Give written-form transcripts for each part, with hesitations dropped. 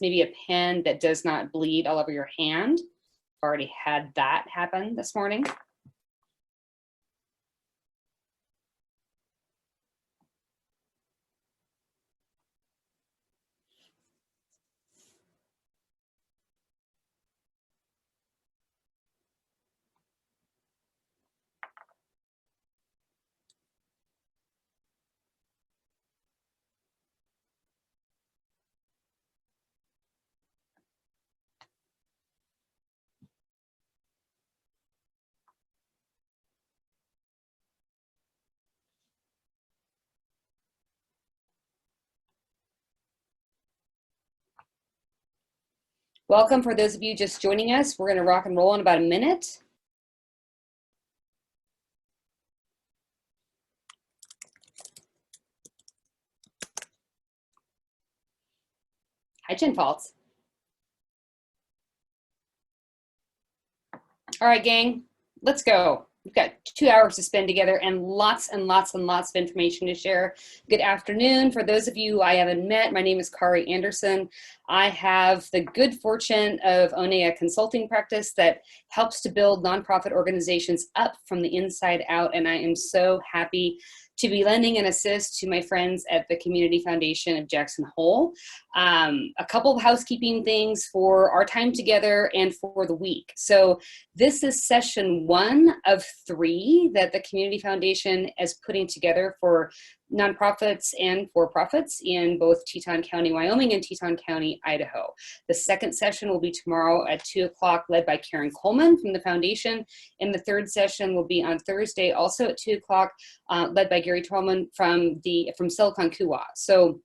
maybe a pen that does not bleed all over your hand. Already had that happen this morning. Welcome for those of you just joining us. We're going to rock and roll in about a minute. Hi, Jen Faltz. All right, gang, let's go. We've got 2 hours to spend together and lots and lots and lots of information to share. Good afternoon. For those of you I haven't met, my name is Kari Anderson. I have the good fortune of owning a consulting practice that helps to build nonprofit organizations up from the inside out, and I am so happy to be lending an assist to my friends at the Community Foundation of Jackson Hole. A couple of housekeeping things for our time together and for the week. So this is session 1 of 3 that the Community Foundation is putting together for nonprofits and for-profits in both Teton County, Wyoming and Teton County, Idaho. The second session will be tomorrow at 2 o'clock, led by Karen Coleman from the foundation. And the third session will be on Thursday, also at 2 o'clock, led by Gary Trollman from Silicon Kuwa. So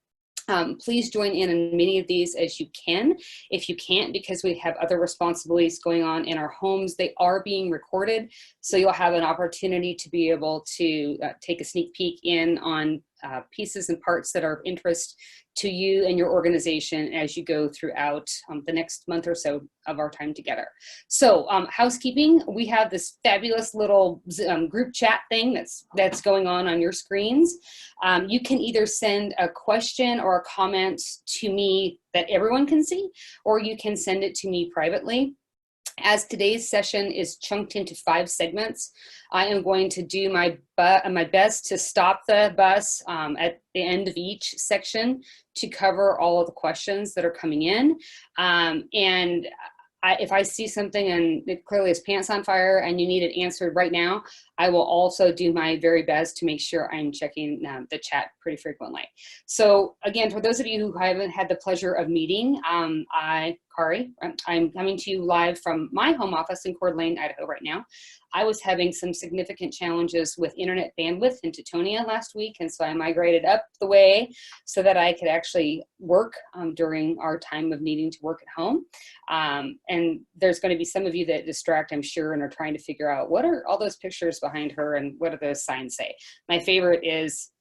please join in many of these as you can. If you can't, because we have other responsibilities going on in our homes, they are being recorded. So you'll have an opportunity to be able to take a sneak peek in on pieces and parts that are of interest to you and your organization as you go throughout the next month or so of our time together. So housekeeping, we have this fabulous little group chat thing that's going on your screens. You can either send a question or a comment to me that everyone can see, or you can send it to me privately. As today's session is chunked into 5 segments, I am going to do my best to stop the bus at the end of each section to cover all of the questions that are coming in. If I see something and it clearly is pants on fire and you need it answered right now, I will also do my very best to make sure I'm checking the chat pretty frequently. So again, for those of you who haven't had the pleasure of meeting, Kari, I'm coming to you live from my home office in Coeur d'Alene, Idaho right now. I was having some significant challenges with internet bandwidth in Teutonia last week, and so I migrated up the way so that I could actually work during our time of needing to work at home. And there's going to be some of you that distract, I'm sure, and are trying to figure out what are all those pictures behind her and what do those signs say. My favorite is,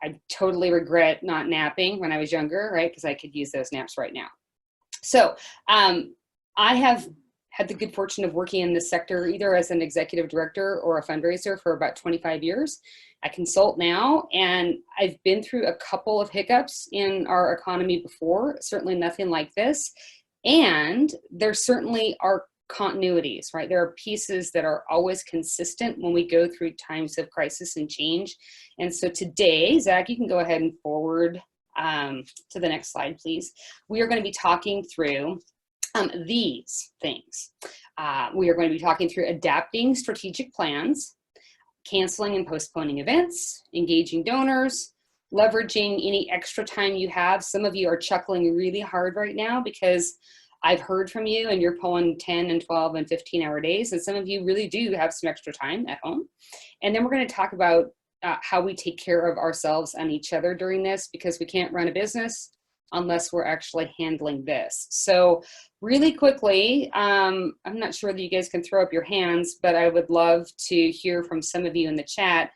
I totally regret not napping when I was younger, right? Because I could use those naps right now. So I have had the good fortune of working in this sector either as an executive director or a fundraiser for about 25 years. I consult now, and I've been through a couple of hiccups in our economy before, certainly nothing like this. And there certainly are continuities, right? There are pieces that are always consistent when we go through times of crisis and change. And so today, Zach, you can go ahead and forward to the next slide, please. We are going to be talking through these things. We are going to be talking through adapting strategic plans, canceling and postponing events, engaging donors, leveraging any extra time you have. Some of you are chuckling really hard right now because I've heard from you and you're pulling 10 and 12 and 15-hour days, and some of you really do have some extra time at home. And then we're going to talk about how we take care of ourselves and each other during this, because we can't run a business unless we're actually handling this. So really quickly, I'm not sure that you guys can throw up your hands, but I would love to hear from some of you in the chat.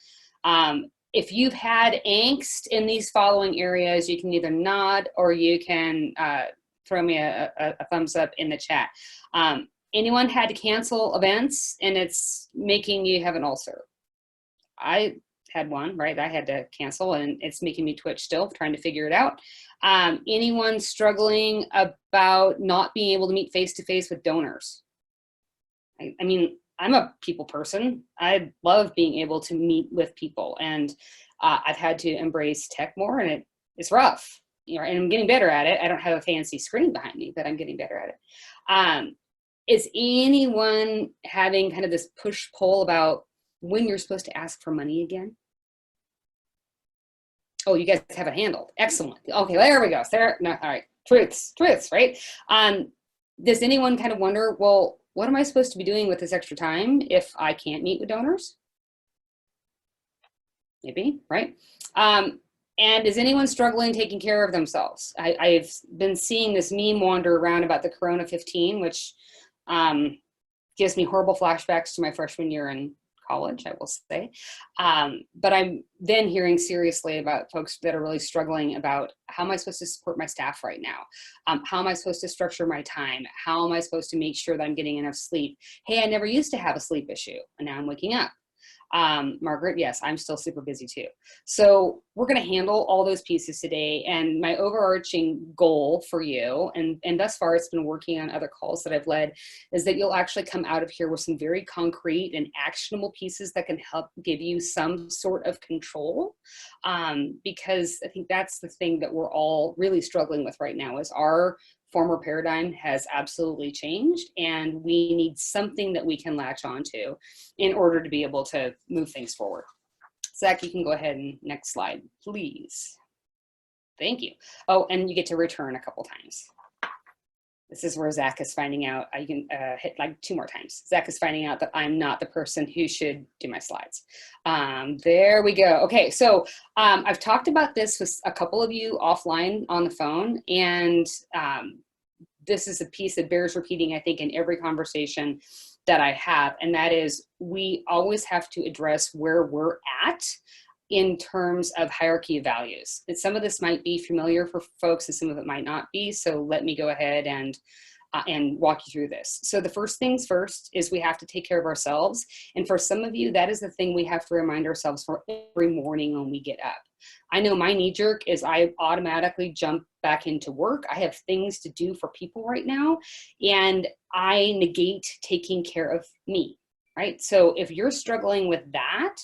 If you've had angst in these following areas, you can either nod or you can throw me a thumbs up in the chat. Anyone had to cancel events and it's making you have an ulcer? had one, right? I had to cancel, and it's making me twitch still, trying to figure it out. Anyone struggling about not being able to meet face-to-face with donors? I mean, I'm a people person. I love being able to meet with people, and I've had to embrace tech more, and it's rough, you know, and I'm getting better at it. I don't have a fancy screen behind me, but I'm getting better at it. Is anyone having kind of this push-pull about when you're supposed to ask for money again? Oh, you guys have it handled. Excellent. Okay, there we go. There, no, all right. Truths, right? Does anyone kind of wonder, well, what am I supposed to be doing with this extra time if I can't meet with donors? Maybe, right? And is anyone struggling taking care of themselves? I've been seeing this meme wander around about the Corona 15, which gives me horrible flashbacks to my freshman year in college, I will say. But I'm then hearing seriously about folks that are really struggling about, how am I supposed to support my staff right now? How am I supposed to structure my time? How am I supposed to make sure that I'm getting enough sleep? Hey, I never used to have a sleep issue, and now I'm waking up. Margaret, yes, I'm still super busy too. So we're going to handle all those pieces today. And my overarching goal for you, and thus far it's been working on other calls that I've led, is that you'll actually come out of here with some very concrete and actionable pieces that can help give you some sort of control. Because I think that's the thing that we're all really struggling with right now, is our former paradigm has absolutely changed, and we need something that we can latch onto in order to be able to move things forward. Zach, you can go ahead and next slide, please. Thank you. Oh, and you get to return a couple times. This is where Zach is finding out. You can hit like 2 more times. Zach is finding out that I'm not the person who should do my slides. There we go. Okay, so I've talked about this with a couple of you offline on the phone, and this is a piece that bears repeating, I think, in every conversation that I have, and that is, we always have to address where we're at in terms of hierarchy of values. And some of this might be familiar for folks and some of it might not be. So let me go ahead and walk you through this. So the first things first is we have to take care of ourselves. And for some of you, that is the thing we have to remind ourselves for every morning when we get up. I know my knee jerk is I automatically jump back into work. I have things to do for people right now, and I negate taking care of me. Right? So if you're struggling with that,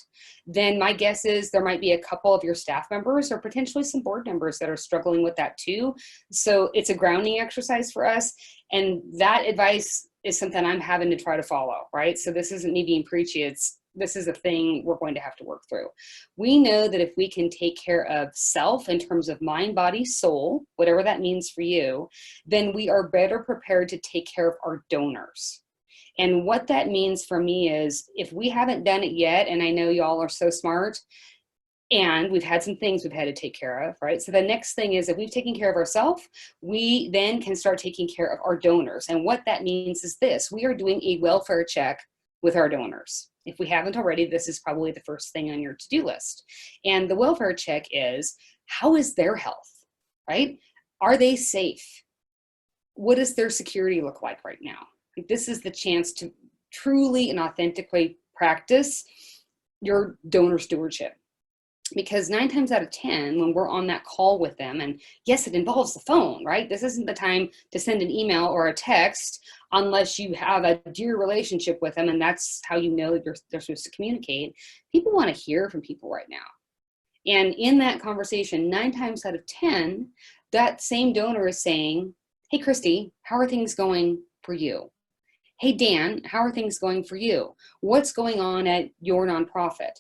then my guess is there might be a couple of your staff members or potentially some board members that are struggling with that too. So it's a grounding exercise for us. And that advice is something I'm having to try to follow, right? So this isn't me being preachy. This is a thing we're going to have to work through. We know that if we can take care of self in terms of mind, body, soul, whatever that means for you, then we are better prepared to take care of our donors. And what that means for me is, if we haven't done it yet, and I know y'all are so smart, and we've had some things we've had to take care of, right? So the next thing is, if we've taken care of ourselves, we then can start taking care of our donors. And what that means is this: we are doing a welfare check with our donors. If we haven't already, this is probably the first thing on your to-do list. And the welfare check is, how is their health, right? Are they safe? What does their security look like right now? This is the chance to truly and authentically practice your donor stewardship. Because 9 times out of 10, when we're on that call with them, and yes, it involves the phone, right? This isn't the time to send an email or a text unless you have a dear relationship with them, and that's how you know that they're supposed to communicate. People want to hear from people right now. And in that conversation, 9 times out of 10, that same donor is saying, hey, Christy, how are things going for you? Hey, Dan, how are things going for you? What's going on at your nonprofit?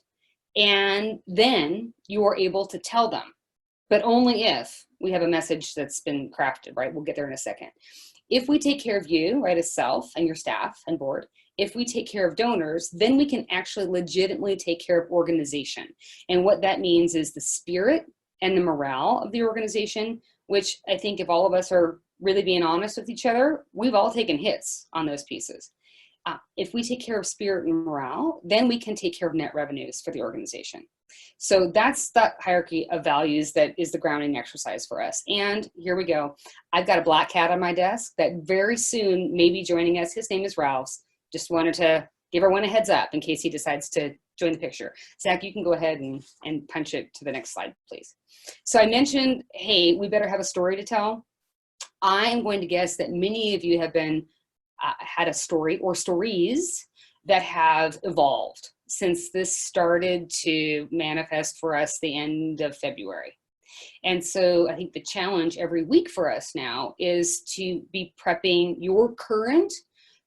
And then you are able to tell them, but only if we have a message that's been crafted, right? We'll get there in a second. If we take care of you, right, as self and your staff and board, if we take care of donors, then we can actually legitimately take care of organization. And what that means is the spirit and the morale of the organization, which I think if all of us are really being honest with each other, we've all taken hits on those pieces. If we take care of spirit and morale, then we can take care of net revenues for the organization. So that's the hierarchy of values that is the grounding exercise for us. And here we go. I've got a black cat on my desk that very soon may be joining us. His name is Rouse. Just wanted to give everyone a heads up in case he decides to join the picture. Zach, you can go ahead and punch it to the next slide, please. So I mentioned, hey, we better have a story to tell. I'm going to guess that many of you have been had a story or stories that have evolved since this started to manifest for us the end of February. And so I think the challenge every week for us now is to be prepping your current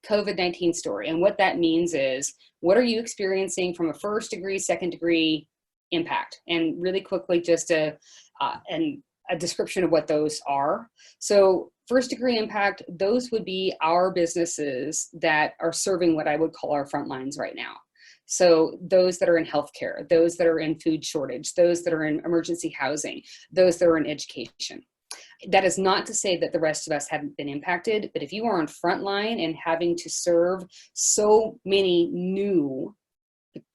COVID-19 story. And what that means is, what are you experiencing from a first degree, second degree impact? And really quickly, just a description of what those are. So first degree impact, those would be our businesses that are serving what I would call our front lines right now. So those that are in healthcare, those that are in food shortage, those that are in emergency housing, those that are in education. That is not to say that the rest of us haven't been impacted, but if you are on frontline and having to serve so many new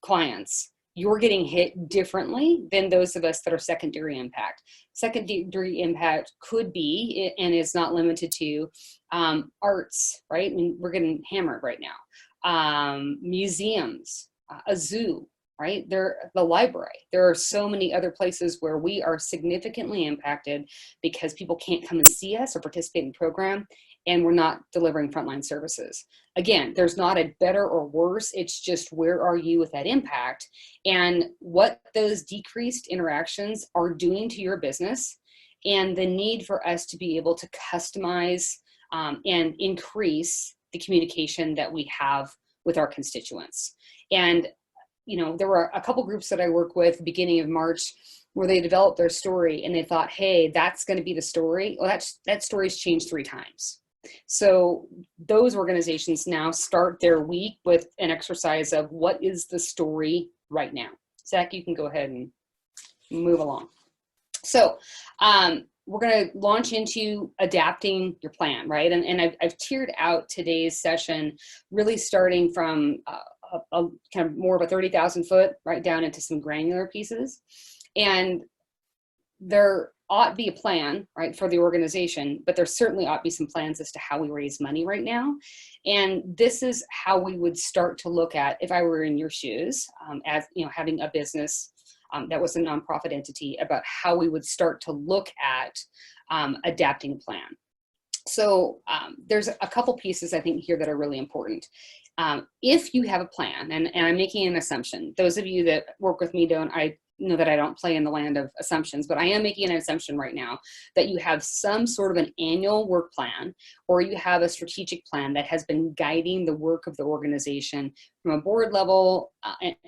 clients, you're getting hit differently than those of us that are secondary impact. Secondary impact could be, and is not limited to, arts, right? I mean, we're getting hammered right now. Museums, a zoo, right? The library. There are so many other places where we are significantly impacted because people can't come and see us or participate in the program, and we're not delivering frontline services. Again, there's not a better or worse, it's just where are you with that impact and what those decreased interactions are doing to your business, and the need for us to be able to customize and increase the communication that we have with our constituents. And you know, there were a couple groups that I work with beginning of March where they developed their story and they thought, hey, that's going to be the story. Well, that story's changed 3 times. So those organizations now start their week with an exercise of what is the story right now. Zach, you can go ahead and move along. So we're going to launch into adapting your plan, right? And I've tiered out today's session, really starting from a kind of more of a 30,000 foot right down into some granular pieces. And there ought to be a plan, right, for the organization, but there certainly ought to be some plans as to how we raise money right now. And this is how we would start to look at, if I were in your shoes, as you know, having a business that was a nonprofit entity, about how we would start to look at adapting a plan. So there's a couple pieces I think here that are really important. If you have a plan, and I'm making an assumption, those of you that work with me I know that I don't play in the land of assumptions, but I am making an assumption right now that you have some sort of an annual work plan, or you have a strategic plan that has been guiding the work of the organization from a board level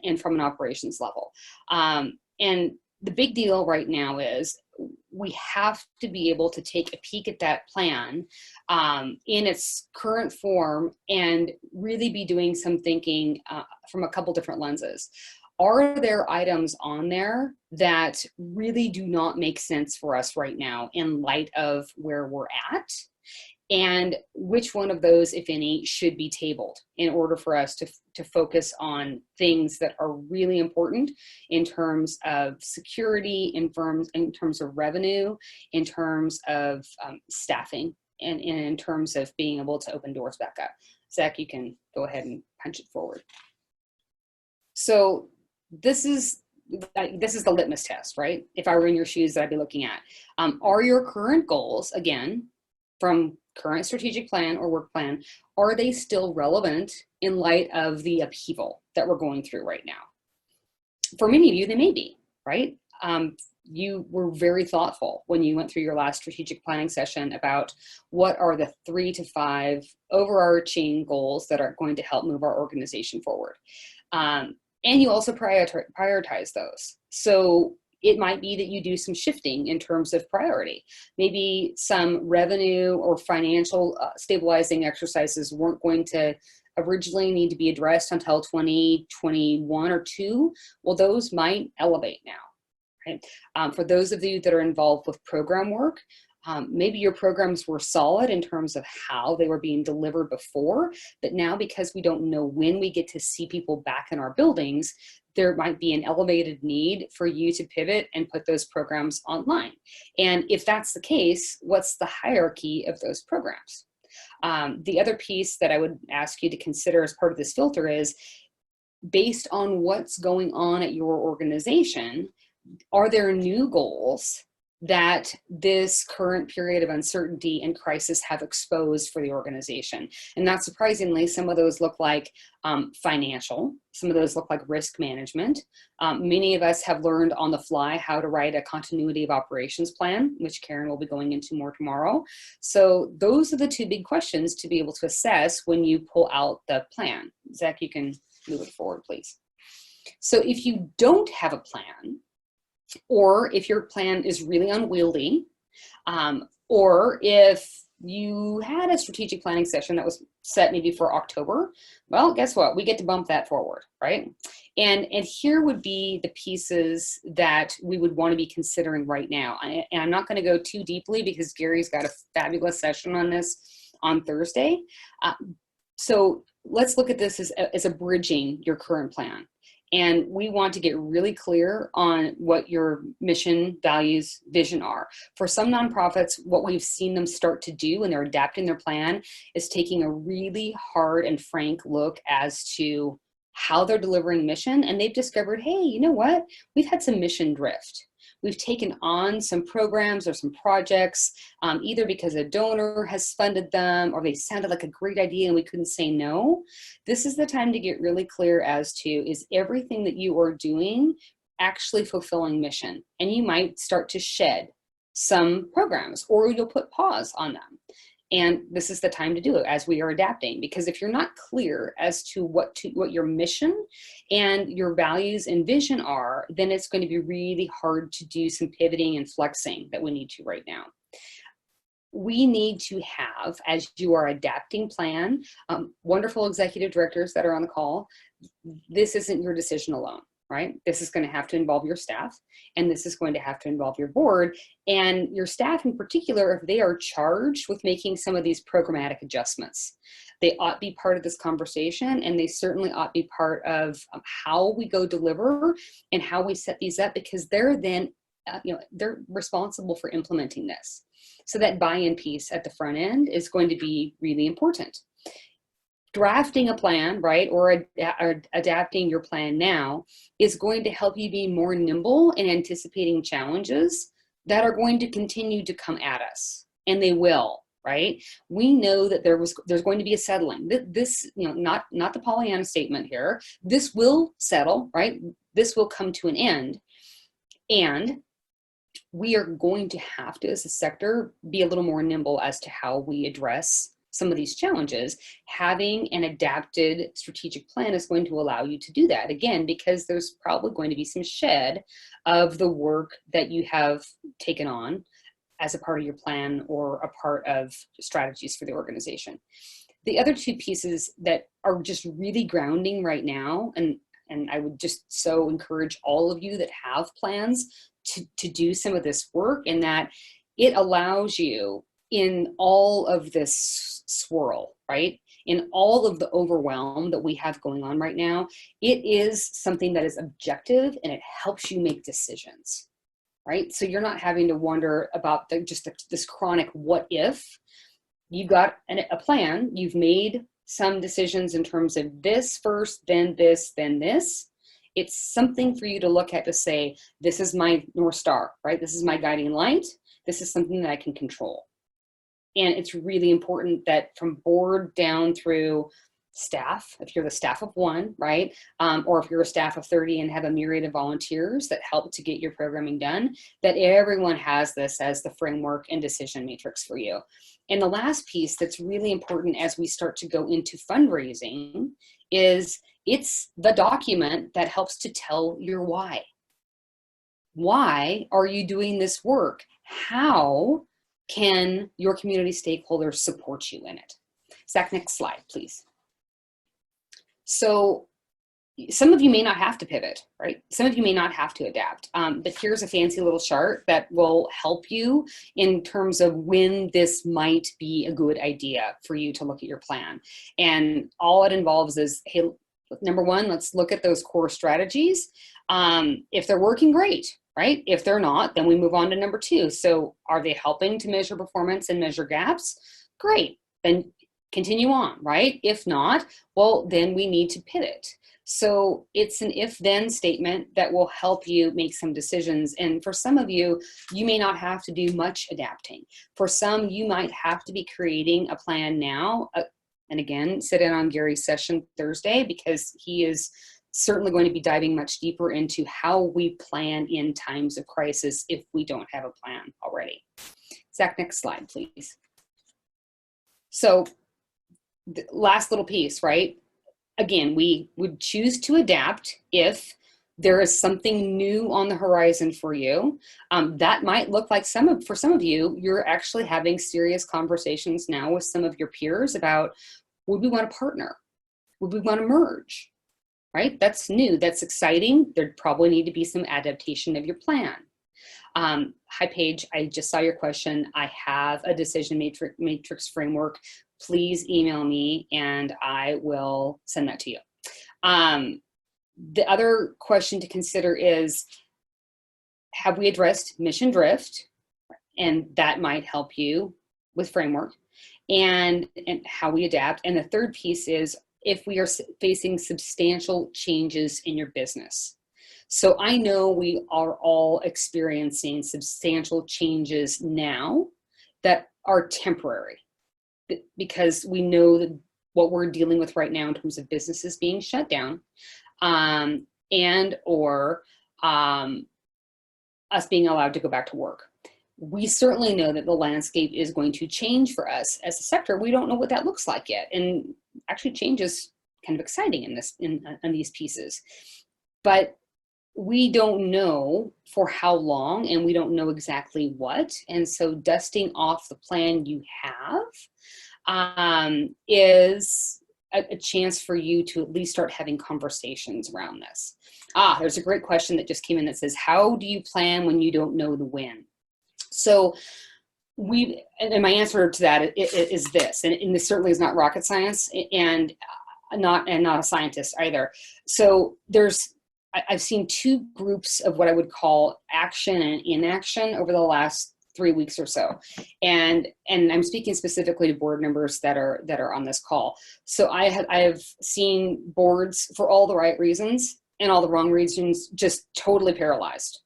and from an operations level. And the big deal right now is we have to be able to take a peek at that plan in its current form and really be doing some thinking from a couple different lenses. Are there items on there that really do not make sense for us right now in light of where we're at? And which one of those, if any, should be tabled in order for us to focus on things that are really important in terms of security, in terms of revenue, in terms of staffing, and in terms of being able to open doors back up. Zach, you can go ahead and punch it forward. So this is the litmus test, right? If I were in your shoes, that I'd be looking at. Are your current goals, again, from current strategic plan or work plan, are they still relevant in light of the upheaval that we're going through right now? For many of you, they may be, right? You were very thoughtful when you went through your last strategic planning session about what are the 3 to 5 overarching goals that are going to help move our organization forward. And you also prioritize those. So it might be that you do some shifting in terms of priority. Maybe some revenue or financial stabilizing exercises weren't going to originally need to be addressed until 2021 or 2. Well, those might elevate now. Right? For those of you that are involved with program work, maybe your programs were solid in terms of how they were being delivered before, but now because we don't know when we get to see people back in our buildings, there might be an elevated need for you to pivot and put those programs online. And if that's the case, what's the hierarchy of those programs? The other piece that I would ask you to consider as part of this filter is, based on what's going on at your organization, are there new goals that this current period of uncertainty and crisis have exposed for the organization? And not surprisingly, some of those look like financial, some of those look like risk management. Many of us have learned on the fly how to write a continuity of operations plan, which Karen will be going into more tomorrow. So those are the two big questions to be able to assess when you pull out the plan. Zach, you can move it forward, please. So if you don't have a plan, or if your plan is really unwieldy, or if you had a strategic planning session that was set maybe for October, well, guess what? We get to bump that forward, right? And here would be the pieces that we would want to be considering right now. And I'm not going to go too deeply because Gary's got a fabulous session on this on Thursday. So let's look at this as a bridging your current plan. And we want to get really clear on what your mission, values, vision are. For some nonprofits, what we've seen them start to do when they're adapting their plan is taking a really hard and frank look as to how they're delivering mission. And they've discovered, hey, you know what? We've had some mission drift. We've taken on some programs or some projects, either because a donor has funded them or they sounded like a great idea and we couldn't say no. This is the time to get really clear as to, is everything that you are doing actually fulfilling mission? And you might start to shed some programs, or you'll put pause on them. And this is the time to do it as we are adapting, because if you're not clear as to what your mission and your values and vision are, then it's going to be really hard to do some pivoting and flexing that we need to right now. We need to have, as you are adapting plan, wonderful executive directors that are on the call. This isn't your decision alone, right? This is going to have to involve your staff, and this is going to have to involve your board and your staff in particular, if they are charged with making some of these programmatic adjustments. They ought to be part of this conversation, and they certainly ought to be part of how we go deliver and how we set these up, because they're then, they're responsible for implementing this. So that buy-in piece at the front end is going to be really important. Drafting a plan, right, or adapting your plan now is going to help you be more nimble in anticipating challenges that are going to continue to come at us, and they will, right? We know that there's going to be a settling. This, not the Pollyanna statement here. This will settle, right? This will come to an end, and we are going to have to, as a sector, be a little more nimble as to how we address some of these challenges. Having an adapted strategic plan is going to allow you to do that, again, because there's probably going to be some shed of the work that you have taken on as a part of your plan or a part of strategies for the organization. The other two pieces that are just really grounding right now, and I would just so encourage all of you that have plans to do some of this work, and that it allows you, in all of this swirl, right? In all of the overwhelm that we have going on right now, it is something that is objective, and it helps you make decisions, right? So you're not having to wonder about this chronic what if. You've got a plan, you've made some decisions in terms of this first, then this, then this. It's something for you to look at to say, this is my North Star, right? This is my guiding light. This is something that I can control. And it's really important that from board down through staff, if you're the staff of one, right? Or if you're a staff of 30 and have a myriad of volunteers that help to get your programming done, that everyone has this as the framework and decision matrix for you. And the last piece that's really important as we start to go into fundraising is it's the document that helps to tell your why. Why are you doing this work? How can your community stakeholders support you in it? Zach, next slide, please. So some of you may not have to pivot, right? Some of you may not have to adapt, but here's a fancy little chart that will help you in terms of when this might be a good idea for you to look at your plan. And all it involves is, hey, number one, let's look at those core strategies. If they're working, great, right? If they're not, then we move on to number two. So are they helping to measure performance and measure gaps? Great. Then continue on, right? If not, well, then we need to pivot. So it's an if-then statement that will help you make some decisions. And for some of you, you may not have to do much adapting. For some, you might have to be creating a plan now. And again, sit in on Gary's session Thursday, because he is certainly going to be diving much deeper into how we plan in times of crisis if we don't have a plan already. Zach, next slide, please. So the last little piece, right? Again, we would choose to adapt if there is something new on the horizon for you. That might look like for some of you, you're actually having serious conversations now with some of your peers about, would we want to partner? Would we want to merge? Right? That's new, that's exciting. There'd probably need to be some adaptation of your plan. Hi, Paige, I just saw your question. I have a decision matrix framework. Please email me and I will send that to you. The other question to consider is, have we addressed mission drift? And that might help you with framework and how we adapt. And the third piece is, if we are facing substantial changes in your business. So I know we are all experiencing substantial changes now that are temporary, because we know that what we're dealing with right now in terms of businesses being shut down, and or us being allowed to go back to work. We certainly know that the landscape is going to change for us as a sector. We don't know what that looks like yet. And actually change is kind of exciting in these pieces. But we don't know for how long, and we don't know exactly what. And so dusting off the plan you have is a chance for you to at least start having conversations around this. There's a great question that just came in that says, how do you plan when you don't know the when? So and my answer to that is this, and this certainly is not rocket science, and not a scientist either. So I've seen two groups of what I would call action and inaction over the last 3 weeks or so. And I'm speaking specifically to board members that are on this call. So I have seen boards, for all the right reasons and all the wrong reasons, just totally paralyzed.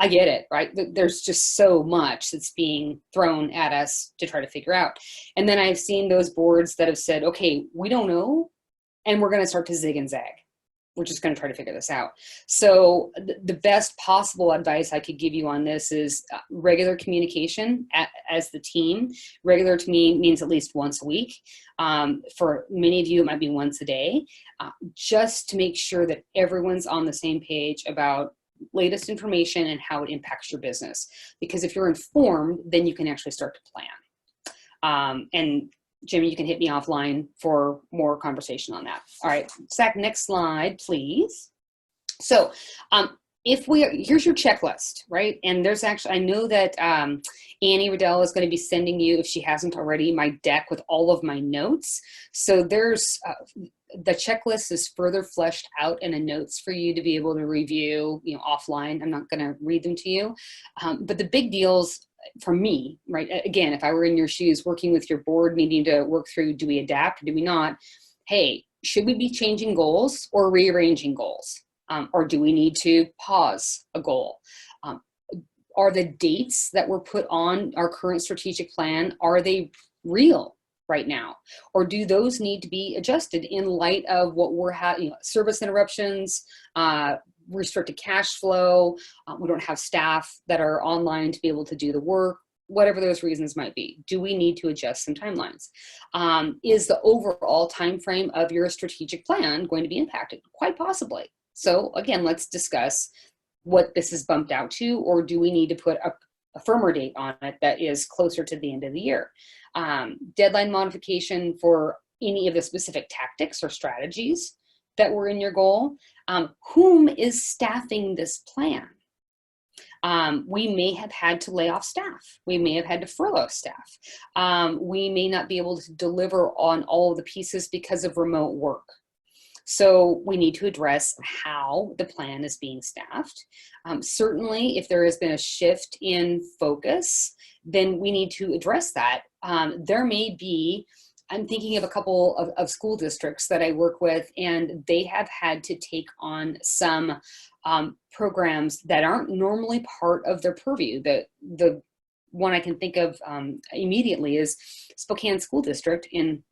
I get it, right? There's just so much that's being thrown at us to try to figure out. And then I've seen those boards that have said, okay, we don't know, and we're going to start to zig and zag. We're just going to try to figure this out. So the best possible advice I could give you on this is regular communication as the team. Regular to me means at least once a week. For many of you, it might be once a day, just to make sure that everyone's on the same page about latest information and how it impacts your business. Because if you're informed, then you can actually start to plan. And Jimmy, you can hit me offline for more conversation on that. All right, Zach, next slide, please. So here's your checklist, right? And there's actually, I know that Annie Riddell is going to be sending you, if she hasn't already, my deck with all of my notes. So there's, the checklist is further fleshed out in the notes for you to be able to review, offline. I'm not going to read them to you. But the big deals for me, right? Again, if I were in your shoes working with your board, needing to work through, do we adapt, do we not? Hey, should we be changing goals or rearranging goals? Or do we need to pause a goal? Are the dates that were put on our current strategic plan, are they real right now? Or do those need to be adjusted in light of what we're having, service interruptions, restricted cash flow, we don't have staff that are online to be able to do the work, whatever those reasons might be. Do we need to adjust some timelines? Is the overall time frame of your strategic plan going to be impacted? Quite possibly. So again, let's discuss what this is bumped out to, or do we need to put a firmer date on it that is closer to the end of the year? Deadline modification for any of the specific tactics or strategies that were in your goal. Whom is staffing this plan? We may have had to lay off staff. We may have had to furlough staff. We may not be able to deliver on all of the pieces because of remote work. So we need to address how the plan is being staffed. Certainly, if there has been a shift in focus, then we need to address that. There may be I'm thinking of a couple of school districts that I work with, and they have had to take on some programs that aren't normally part of their purview. The one I can think of immediately is Spokane School District in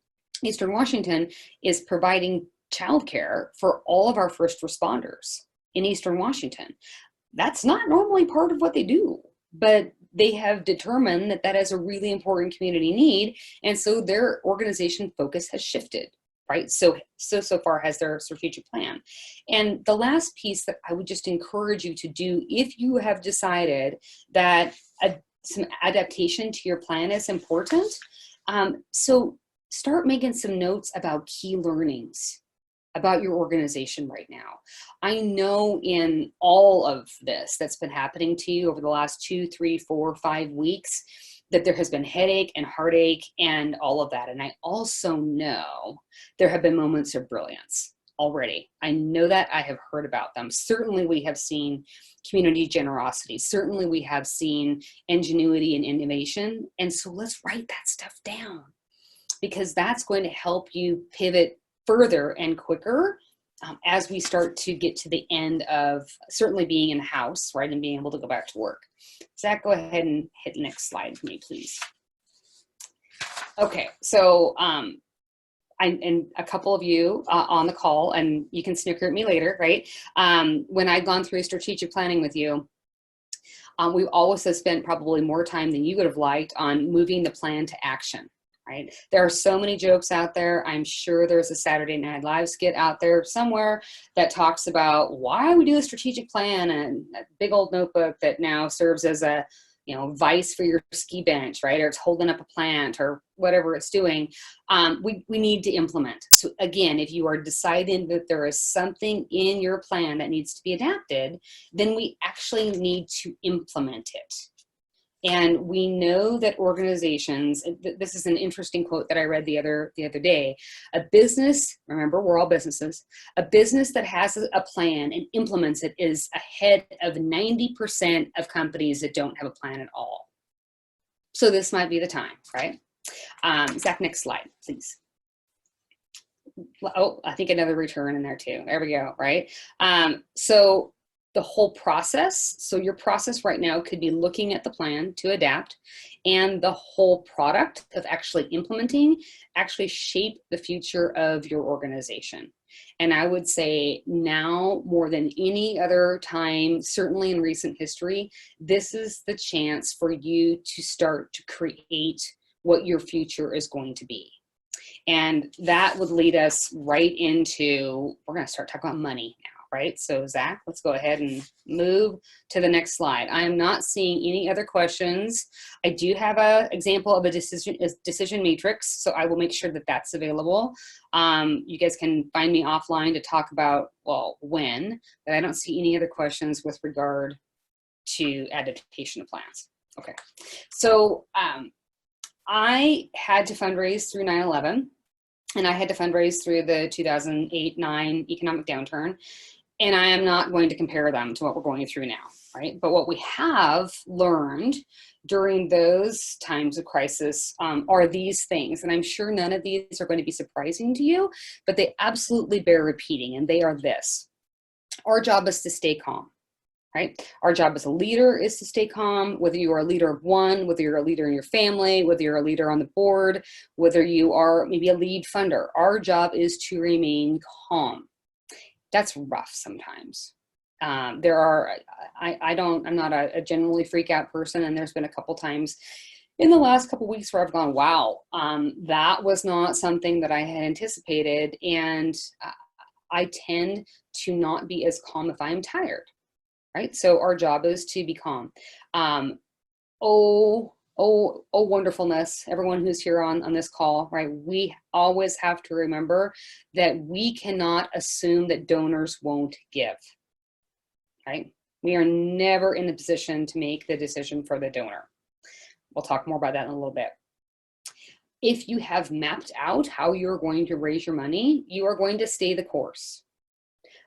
Eastern Washington is providing childcare for all of our first responders in Eastern Washington. That's not normally part of what they do, but they have determined that that is a really important community need, and so their organization focus has shifted, right? So far has their strategic plan. And the last piece that I would just encourage you to do, if you have decided that some adaptation to your plan is important, so start making some notes about key learnings about your organization right now. I know in all of this that's been happening to you over the last 2, 3, 4, 5 weeks, that there has been headache and heartache and all of that. And I also know there have been moments of brilliance already. I know that. I have heard about them. Certainly we have seen community generosity. Certainly we have seen ingenuity and innovation. And so let's write that stuff down, because that's going to help you pivot further and quicker as we start to get to the end of certainly being in the house, right, and being able to go back to work. Zach, go ahead and hit the next slide for me, please. Okay, so and a couple of you on the call, and you can snicker at me later, right? When I've gone through strategic planning with you, we always have spent probably more time than you would have liked on moving the plan to action. Right? There are so many jokes out there. I'm sure there's a Saturday Night Live skit out there somewhere that talks about why we do a strategic plan, and that big old notebook that now serves as a vice for your ski bench, right? Or it's holding up a plant or whatever it's doing. We need to implement. So again, if you are deciding that there is something in your plan that needs to be adapted, then we actually need to implement it. And we know that organizations, this is an interesting quote that I read the other day, a business, remember we're all businesses, a business that has a plan and implements it is ahead of 90% of companies that don't have a plan at all. So this might be the time, right? Zach, next slide, please. Oh, I think another return in there too. There we go, right? So the whole process, so your process right now could be looking at the plan to adapt, and the whole product of actually implementing actually shape the future of your organization. And I would say now more than any other time, certainly in recent history, this is the chance for you to start to create what your future is going to be. And that would lead us right into, we're going to start talking about money now. Right? So Zach, let's go ahead and move to the next slide. I am not seeing any other questions. I do have an example of a decision matrix, so I will make sure that that's available. You guys can find me offline to talk about, well, when, but I don't see any other questions with regard to adaptation of plans. Okay, so I had to fundraise through 9/11, and I had to fundraise through the 2008-9 economic downturn. And I am not going to compare them to what we're going through now, right? But what we have learned during those times of crisis are these things. And I'm sure none of these are going to be surprising to you, but they absolutely bear repeating, and they are this. Our job is to stay calm, right? Our job as a leader is to stay calm, whether you are a leader of one, whether you're a leader in your family, whether you're a leader on the board, whether you are maybe a lead funder. Our job is to remain calm. That's rough sometimes. I'm not a generally freak out person, and there's been a couple times in the last couple weeks where I've gone, wow, that was not something that I had anticipated, and I tend to not be as calm if I'm tired, right? So our job is to be calm. Oh, wonderfulness, everyone who's here on this call, right? We always have to remember that we cannot assume that donors won't give, right? We are never in the position to make the decision for the donor. We'll talk more about that in a little bit. If you have mapped out how you're going to raise your money, you are going to stay the course.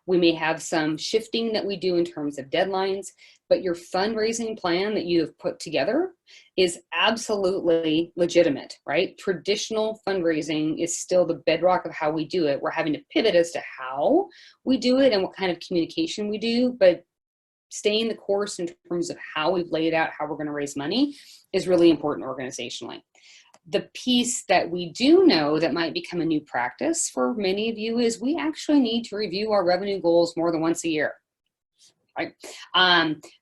We may have some shifting that we do in terms of deadlines, but your fundraising plan that you have put together is absolutely legitimate, right? Traditional fundraising is still the bedrock of how we do it. We're having to pivot as to how we do it and what kind of communication we do, but staying the course in terms of how we've laid out how we're going to raise money is really important organizationally. The piece that we do know that might become a new practice for many of you is we actually need to review our revenue goals more than once a year, right?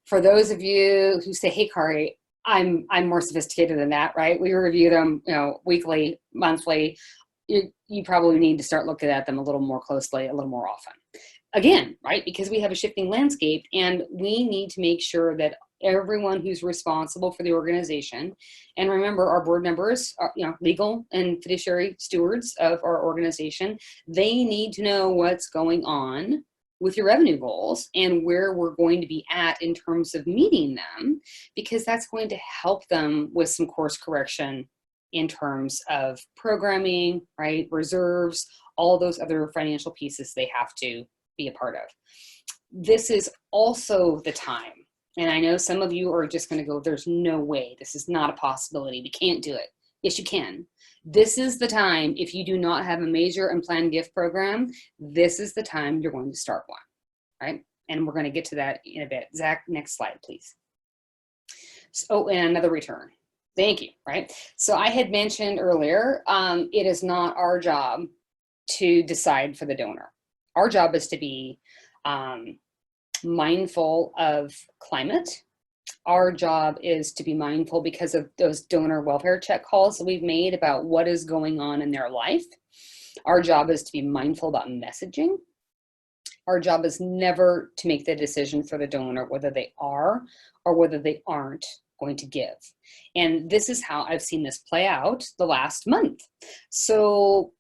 For those of you who say, hey, Kari, I'm more sophisticated than that, right? We review them, weekly, monthly. You probably need to start looking at them a little more closely, a little more often. Again, right? Because we have a shifting landscape and we need to make sure that everyone who's responsible for the organization, and remember our board members are, legal and fiduciary stewards of our organization, they need to know what's going on with your revenue goals and where we're going to be at in terms of meeting them, because that's going to help them with some course correction in terms of programming, right? Reserves, all those other financial pieces they have to be a part of. This is also the time. And I know some of you are just going to go, there's no way. This is not a possibility. We can't do it. Yes, you can. This is the time. If you do not have a major and planned gift program, this is the time you're going to start one, right? And we're going to get to that in a bit. Zach, next slide, please. So, and another return. Thank you, right? So I had mentioned earlier, it is not our job to decide for the donor. Our job is to be mindful of climate. Our job is to be mindful because of those donor welfare check calls that we've made about what is going on in their life. Our job is to be mindful about messaging. Our job is never to make the decision for the donor whether they are or whether they aren't going to give. And this is how I've seen this play out the last month. So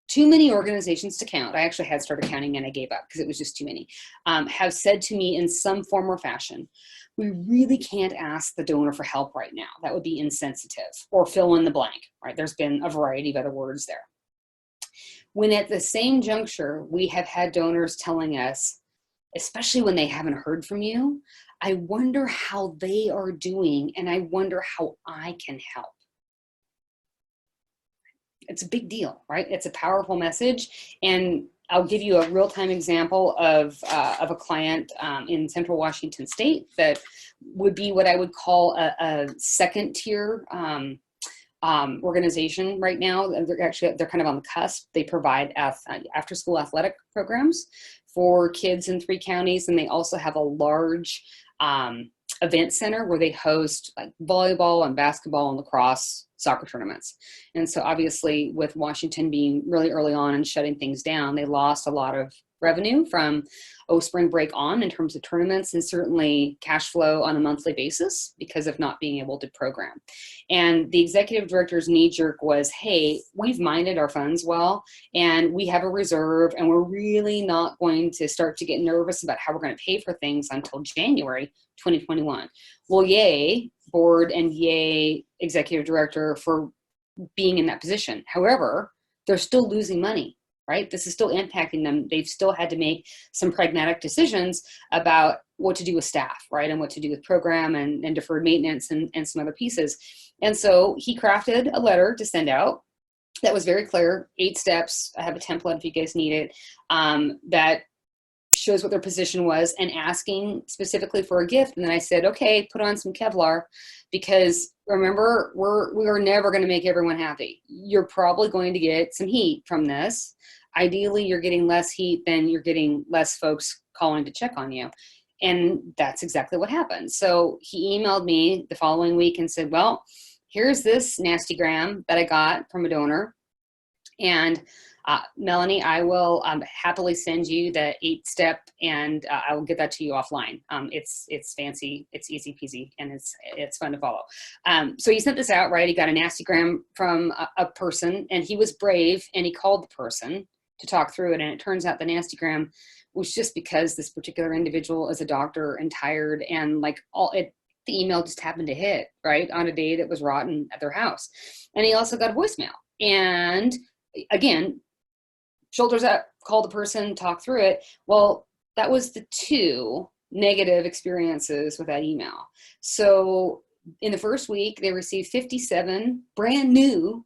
too many organizations to count, I actually had started counting and I gave up because it was just too many, have said to me in some form or fashion, we really can't ask the donor for help right now. That would be insensitive, or fill in the blank, right? There's been a variety of other words there. When at the same juncture, we have had donors telling us, especially when they haven't heard from you, I wonder how they are doing and I wonder how I can help. It's a big deal, right? It's a powerful message. And I'll give you a real-time example of a client in Central Washington State that would be what I would call a second-tier organization right now. They're kind of on the cusp. They provide after-school athletic programs for kids in 3 counties, and they also have a large event center where they host like volleyball and basketball and lacrosse soccer tournaments. And so obviously with Washington being really early on and shutting things down, they lost a lot of revenue from spring break on in terms of tournaments, and certainly cash flow on a monthly basis because of not being able to program. And the executive director's knee jerk was, hey, we've minded our funds well, and we have a reserve, and we're really not going to start to get nervous about how we're going to pay for things until January 2021. Well, yay, board, and yay, executive director, for being in that position. However, they're still losing money, right? This is still impacting them. They've still had to make some pragmatic decisions about what to do with staff, right? And what to do with program and deferred maintenance and some other pieces. And so he crafted a letter to send out that was very clear, 8 steps. I have a template if you guys need it, that shows what their position was, and asking specifically for a gift. And then I said, okay, put on some Kevlar, because remember, we are never going to make everyone happy. You're probably going to get some heat from this. Ideally, you're getting less heat than you're getting less folks calling to check on you. And that's exactly what happened. So he emailed me the following week and said, well, here's this nasty gram that I got from a donor. And Melanie, I will happily send you the 8-step, and I will get that to you offline. It's fancy, it's easy peasy, and it's fun to follow. So he sent this out, right? He got a nasty gram from a person, and he was brave, and he called the person to talk through it. And it turns out the nasty gram was just because this particular individual is a doctor and tired, and like the email just happened to hit right on a day that was rotten at their house. And he also got a voicemail. And again, shoulders up, call the person, talk through it. Well, that was the 2 negative experiences with that email. So in the first week, they received 57 brand new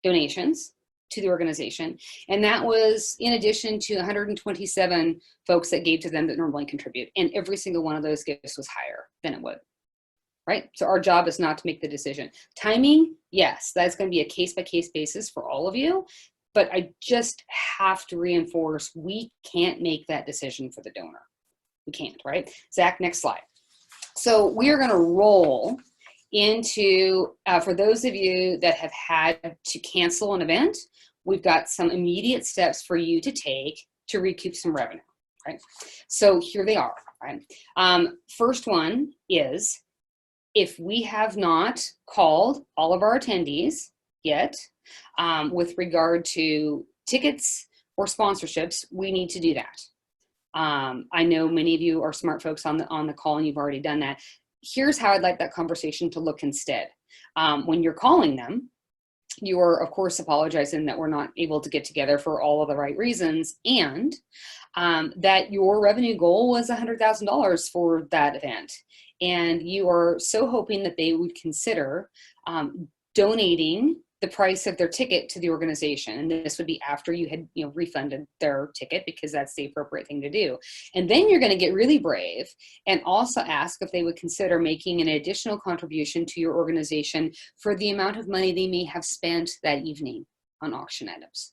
donations to the organization. And that was in addition to 127 folks that gave to them that normally contribute. And every single one of those gifts was higher than it would, right? So our job is not to make the decision. Timing, yes, that's going to be a case-by-case basis for all of you. But I just have to reinforce, we can't make that decision for the donor. We can't, right? Zach, next slide. So we are going to roll into, for those of you that have had to cancel an event, we've got some immediate steps for you to take to recoup some revenue, right? So here they are, right? First one is, if we have not called all of our attendees yet, with regard to tickets or sponsorships, we need to do that. I know many of you are smart folks on the call and you've already done that. Here's how I'd like that conversation to look instead. When you're calling them, you are of course apologizing that we're not able to get together for all of the right reasons, and that your revenue goal was $100,000 for that event. And you are so hoping that they would consider donating the price of their ticket to the organization. And this would be after you had refunded their ticket, because that's the appropriate thing to do. And then you're going to get really brave and also ask if they would consider making an additional contribution to your organization for the amount of money they may have spent that evening on auction items.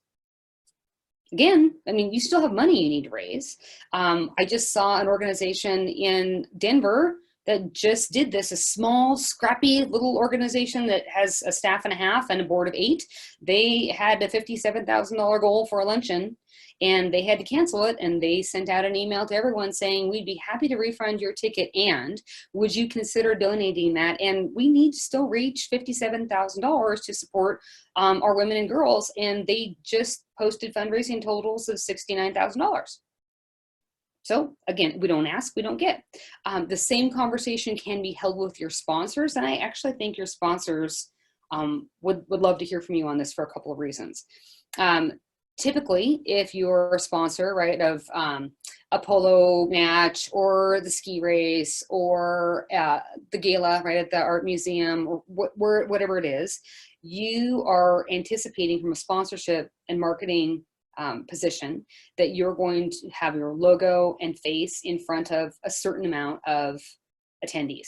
Again, I mean, you still have money you need to raise. I just saw an organization in Denver that just did this, a small, scrappy little organization that has a staff and a half and a board of 8. They had a $57,000 goal for a luncheon, and they had to cancel it, and they sent out an email to everyone saying, we'd be happy to refund your ticket, and would you consider donating that? And we need to still reach $57,000 to support our women and girls, and they just posted fundraising totals of $69,000. So again, we don't ask, we don't get. The same conversation can be held with your sponsors, and I actually think your sponsors would love to hear from you on this for a couple of reasons. Typically, if you're a sponsor, right, of a polo match or the ski race or the gala, right, at the art museum, or whatever it is, you are anticipating from a sponsorship and marketing position that you're going to have your logo and face in front of a certain amount of attendees.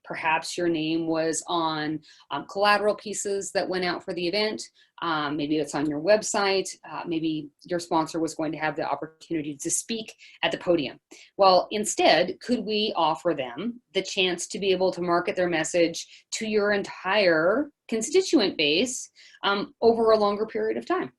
Perhaps your name was on collateral pieces that went out for the event. Maybe it's on your website. Maybe your sponsor was going to have the opportunity to speak at the podium. Well, instead, could we offer them the chance to be able to market their message to your entire constituent base over a longer period of time?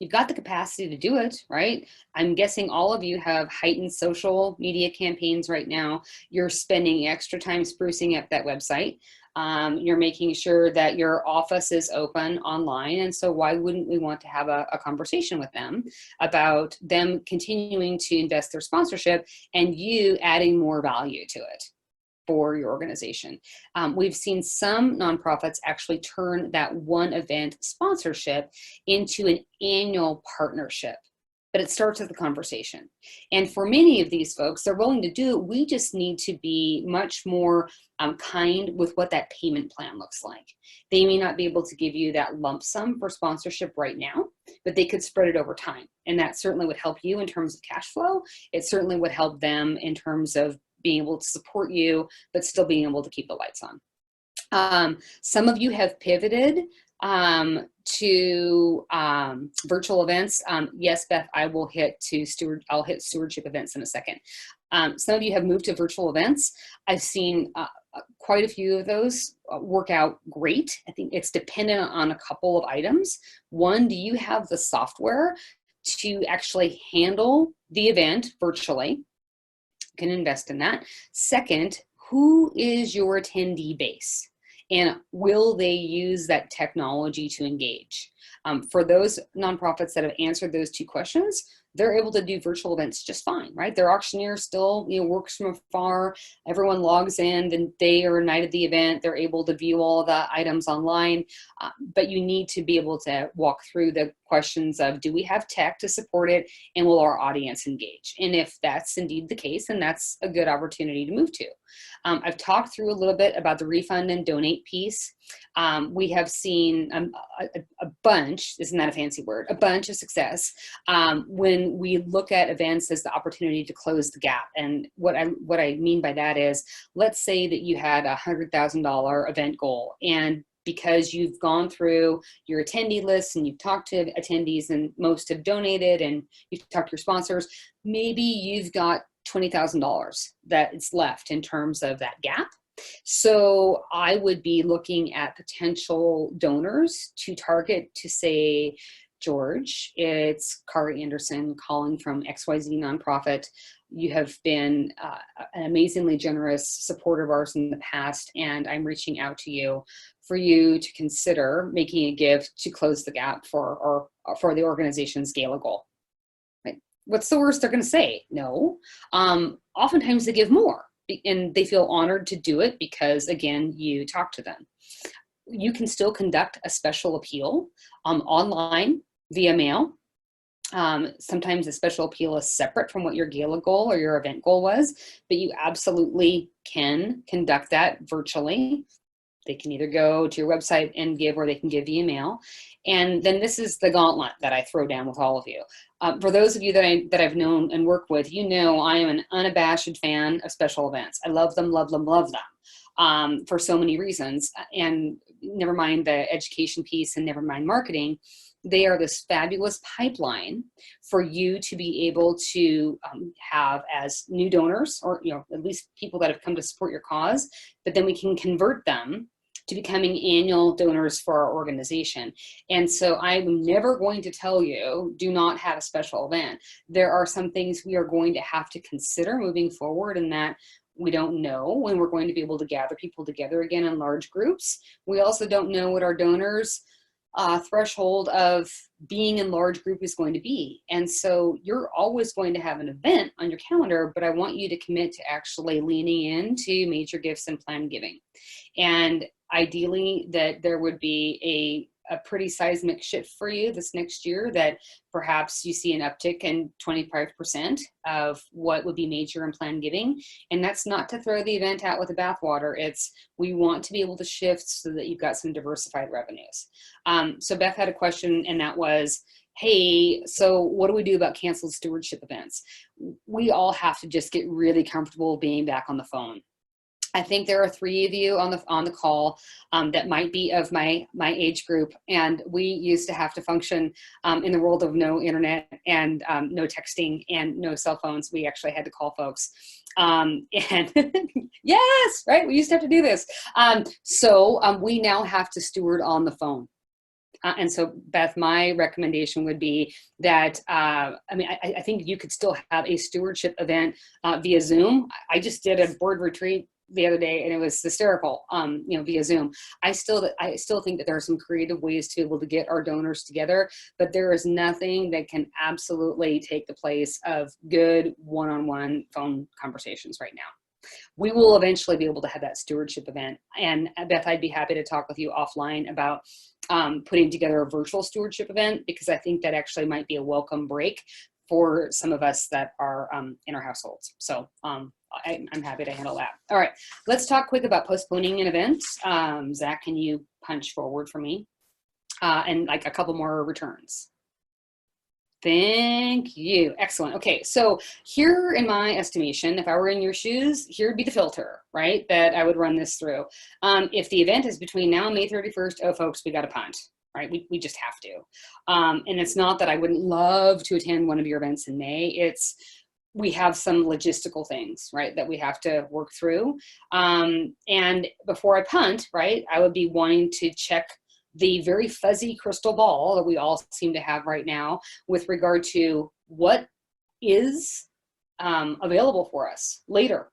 You've got the capacity to do it, right? I'm guessing all of you have heightened social media campaigns right now. You're spending extra time sprucing up that website. You're making sure that your office is open online. And so why wouldn't we want to have a conversation with them about them continuing to invest their sponsorship and you adding more value to it for your organization? We've seen some nonprofits actually turn that one event sponsorship into an annual partnership, but it starts with the conversation. And for many of these folks, they're willing to do it. We just need to be much more kind with what that payment plan looks like. They may not be able to give you that lump sum for sponsorship right now, but they could spread it over time. And that certainly would help you in terms of cash flow. It certainly would help them in terms of being able to support you, but still being able to keep the lights on. Some of you have pivoted to virtual events. Yes, Beth, I'll hit stewardship events in a second. Some of you have moved to virtual events. I've seen quite a few of those work out great. I think it's dependent on a couple of items. One, do you have the software to actually handle the event virtually? Can invest in that. Second, who is your attendee base? And will they use that technology to engage? For those nonprofits that have answered those 2 questions, they're able to do virtual events just fine, right? Their auctioneer still, works from afar. Everyone logs in the day or night of the event. They're able to view all the items online, but you need to be able to walk through the questions of, do we have tech to support it, and will our audience engage? And if that's indeed the case, then that's a good opportunity to move to. I've talked through a little bit about the refund and donate piece. We have seen a bunch, isn't that a fancy word, a bunch of success when we look at events as the opportunity to close the gap. And what I mean by that is, let's say that you had a $100,000 event goal, and because you've gone through your attendee list and you've talked to attendees and most have donated and you've talked to your sponsors, maybe you've got $20,000 that is left in terms of that gap. So I would be looking at potential donors to target to say, George, it's Kari Anderson calling from XYZ nonprofit. You have been an amazingly generous supporter of ours in the past, and I'm reaching out to you for you to consider making a gift to close the gap for the organization's gala goal. Right? What's the worst they're going to say? No. Oftentimes they give more, and they feel honored to do it because, again, you talk to them. You can still conduct a special appeal online via mail. Sometimes a special appeal is separate from what your gala goal or your event goal was, but you absolutely can conduct that virtually. They can either go to your website and give, or they can give via mail. And then this is the gauntlet that I throw down with all of you. For those of you that I've known and worked with, I am an unabashed fan of special events. I love them, love them, love them for so many reasons. And never mind the education piece and never mind marketing. They are this fabulous pipeline for you to be able to have as new donors, or at least people that have come to support your cause, but then we can convert them to becoming annual donors for our organization. And so I'm never going to tell you, do not have a special event. There are some things we are going to have to consider moving forward, in that we don't know when we're going to be able to gather people together again in large groups. We also don't know what our donors' threshold of being in large group is going to be. And so you're always going to have an event on your calendar, but I want you to commit to actually leaning into major gifts and planned giving. And ideally that there would be a pretty seismic shift for you this next year, that perhaps you see an uptick in 25% of what would be major and planned giving. And that's not to throw the event out with the bathwater. It's, we want to be able to shift so that you've got some diversified revenues. So Beth had a question, and that was, hey, so what do we do about canceled stewardship events? We all have to just get really comfortable being back on the phone. I think there are 3 of you on the call that might be of my age group, and we used to have to function in the world of no internet and no texting and no cell phones. We actually had to call folks, and yes, right, we used to have to do this. So we now have to steward on the phone. And so, Beth, my recommendation would be that, I think you could still have a stewardship event via Zoom. I just did a board retreat the other day, and it was hysterical, via Zoom. I still think that there are some creative ways to be able to get our donors together, but there is nothing that can absolutely take the place of good one-on-one phone conversations right now. We will eventually be able to have that stewardship event. And Beth, I'd be happy to talk with you offline about putting together a virtual stewardship event, because I think that actually might be a welcome break for some of us that are in our households. So I'm happy to handle that. All right, let's talk quick about postponing an event. Zach, can you punch forward for me? And like a couple more returns. Thank you. Excellent. Okay, so here in my estimation, if I were in your shoes, here would be the filter, right, that I would run this through. If the event is between now and May 31st, oh, folks, we got to punt, right? We just have to. And it's not that I wouldn't love to attend one of your events in May. It's we have some logistical things, right, that we have to work through. And before I punt, right, I would be wanting to check the very fuzzy crystal ball that we all seem to have right now with regard to what is available for us later.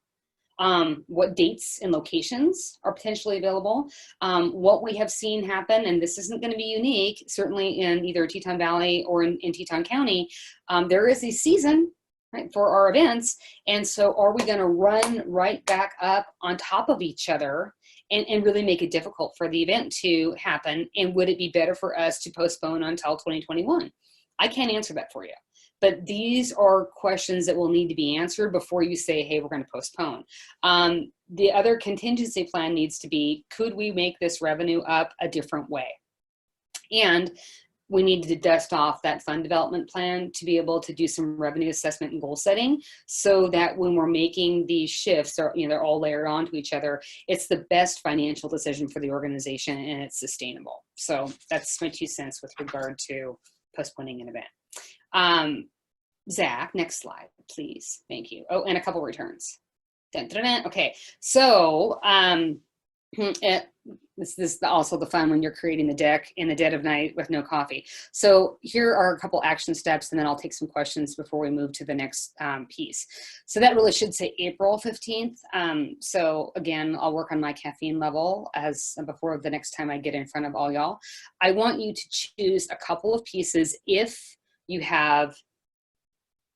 what dates and locations are potentially available. What we have seen happen, and this isn't going to be unique, certainly in either Teton Valley or in Teton County, there is a season, right, for our events. And so are we going to run right back up on top of each other and really make it difficult for the event to happen? And would it be better for us to postpone until 2021? I can't answer that for you. But these are questions that will need to be answered before you say, hey, we're going to postpone. The other contingency plan needs to be, could we make this revenue up a different way? And we need to dust off that fund development plan to be able to do some revenue assessment and goal setting, so that when we're making these shifts, or they're all layered onto each other, it's the best financial decision for the organization and it's sustainable. So that's my 2 cents with regard to postponing an event. Zach, next slide, please. Thank you. Oh, and a couple returns. Dun, dun, dun. Okay, so this is also the fun when you're creating the deck in the dead of night with no coffee. So here are a couple action steps, and then I'll take some questions before we move to the next piece. So that really should say April 15th. So again, I'll work on my caffeine level as before the next time I get in front of all y'all. I want you to choose a couple of pieces if you have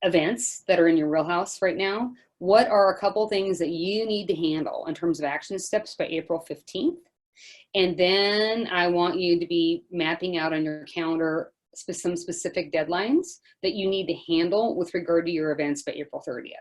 events that are in your wheelhouse right now. What are a couple things that you need to handle in terms of action steps by April 15th? And then I want you to be mapping out on your calendar some specific deadlines that you need to handle with regard to your events by April 30th.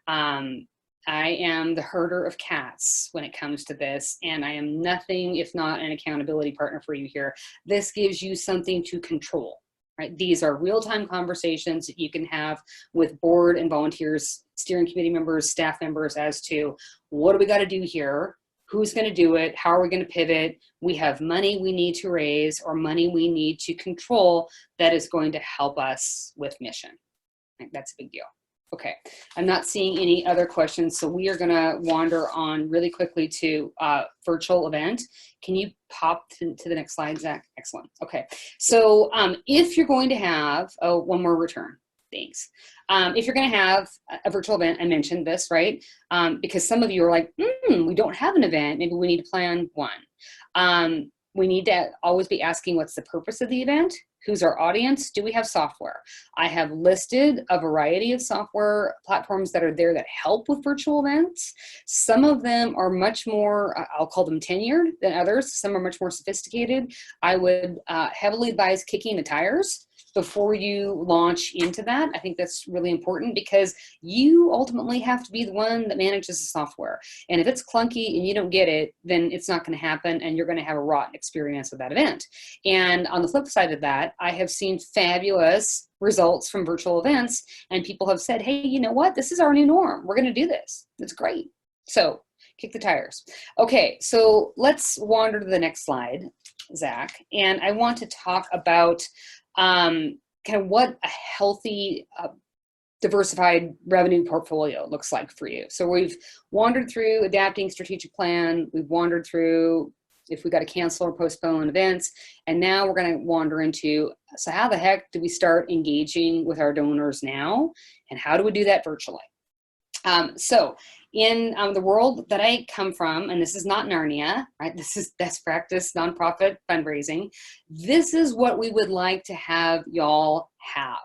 I am the herder of cats when it comes to this, and I am nothing if not an accountability partner for you here. This gives you something to control. Right? These are real-time conversations that you can have with board and volunteers, steering committee members, staff members as to what do we got to do here, who's going to do it, how are we going to pivot, we have money we need to raise or money we need to control that is going to help us with mission. Right? That's a big deal. Okay, I'm not seeing any other questions, so we are going to wander on really quickly to virtual event. Can you pop to the next slide, Zach? Excellent. Okay, so if you're going to have, one more return, thanks. If you're going to have a virtual event, I mentioned this, right? Because some of you are like, we don't have an event, maybe we need to plan one. We need to always be asking what's the purpose of the event? Who's our audience? Do we have software? I have listed a variety of software platforms that are there that help with virtual events. Some of them are much more, I'll call them tenured than others. Some are much more sophisticated. I would heavily advise kicking the tires before you launch into that. I think that's really important because you ultimately have to be the one that manages the software. And if it's clunky and you don't get it, then it's not going to happen and you're going to have a rotten experience with that event. And on the flip side of that, I have seen fabulous results from virtual events, and people have said, hey, you know what? This is our new norm. We're going to do this. It's great. So kick the tires. Okay, so let's wander to the next slide, Zach. And I want to talk about kind of what a healthy, diversified revenue portfolio looks like for you. So we've wandered through adapting strategic plan. We've wandered through if we got to cancel or postpone events. And now we're going to wander into, so how the heck do we start engaging with our donors now? And how do we do that virtually? So in the world that I come from, and this is not Narnia, right? This is best practice nonprofit fundraising. This is what we would like to have y'all have.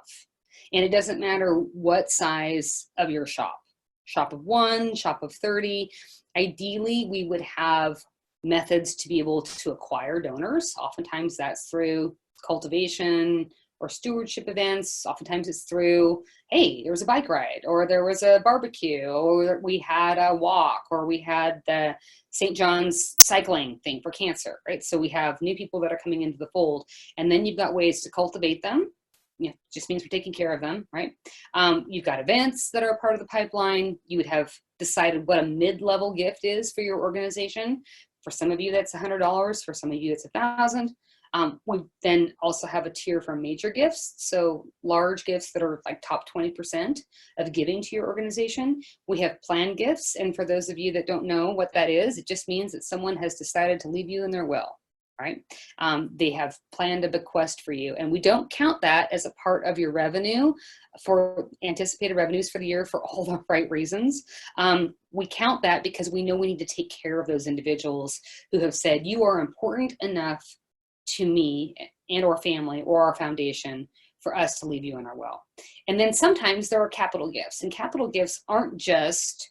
And it doesn't matter what size of your shop. Shop of 1, shop of 30. Ideally, we would have methods to be able to acquire donors. Oftentimes that's through cultivation or stewardship events. Oftentimes it's through, hey, there was a bike ride, or there was a barbecue, or we had a walk, or we had the St. John's cycling thing for cancer, right? So we have new people that are coming into the fold, and then you've got ways to cultivate them. Just means we're taking care of them, right? You've got events that are part of the pipeline. You would have decided what a mid-level gift is for your organization. For some of you, that's $100. For some of you, it's $1,000. We then also have a tier for major gifts. So large gifts that are like top 20% of giving to your organization. We have planned gifts. And for those of you that don't know what that is, it just means that someone has decided to leave you in their will. right? They have planned a bequest for you, and we don't count that as a part of your revenue for anticipated revenues for the year for all the right reasons. We count that because we know we need to take care of those individuals who have said, you are important enough to me and or family or our foundation for us to leave you in our will. And then sometimes there are capital gifts, and capital gifts aren't just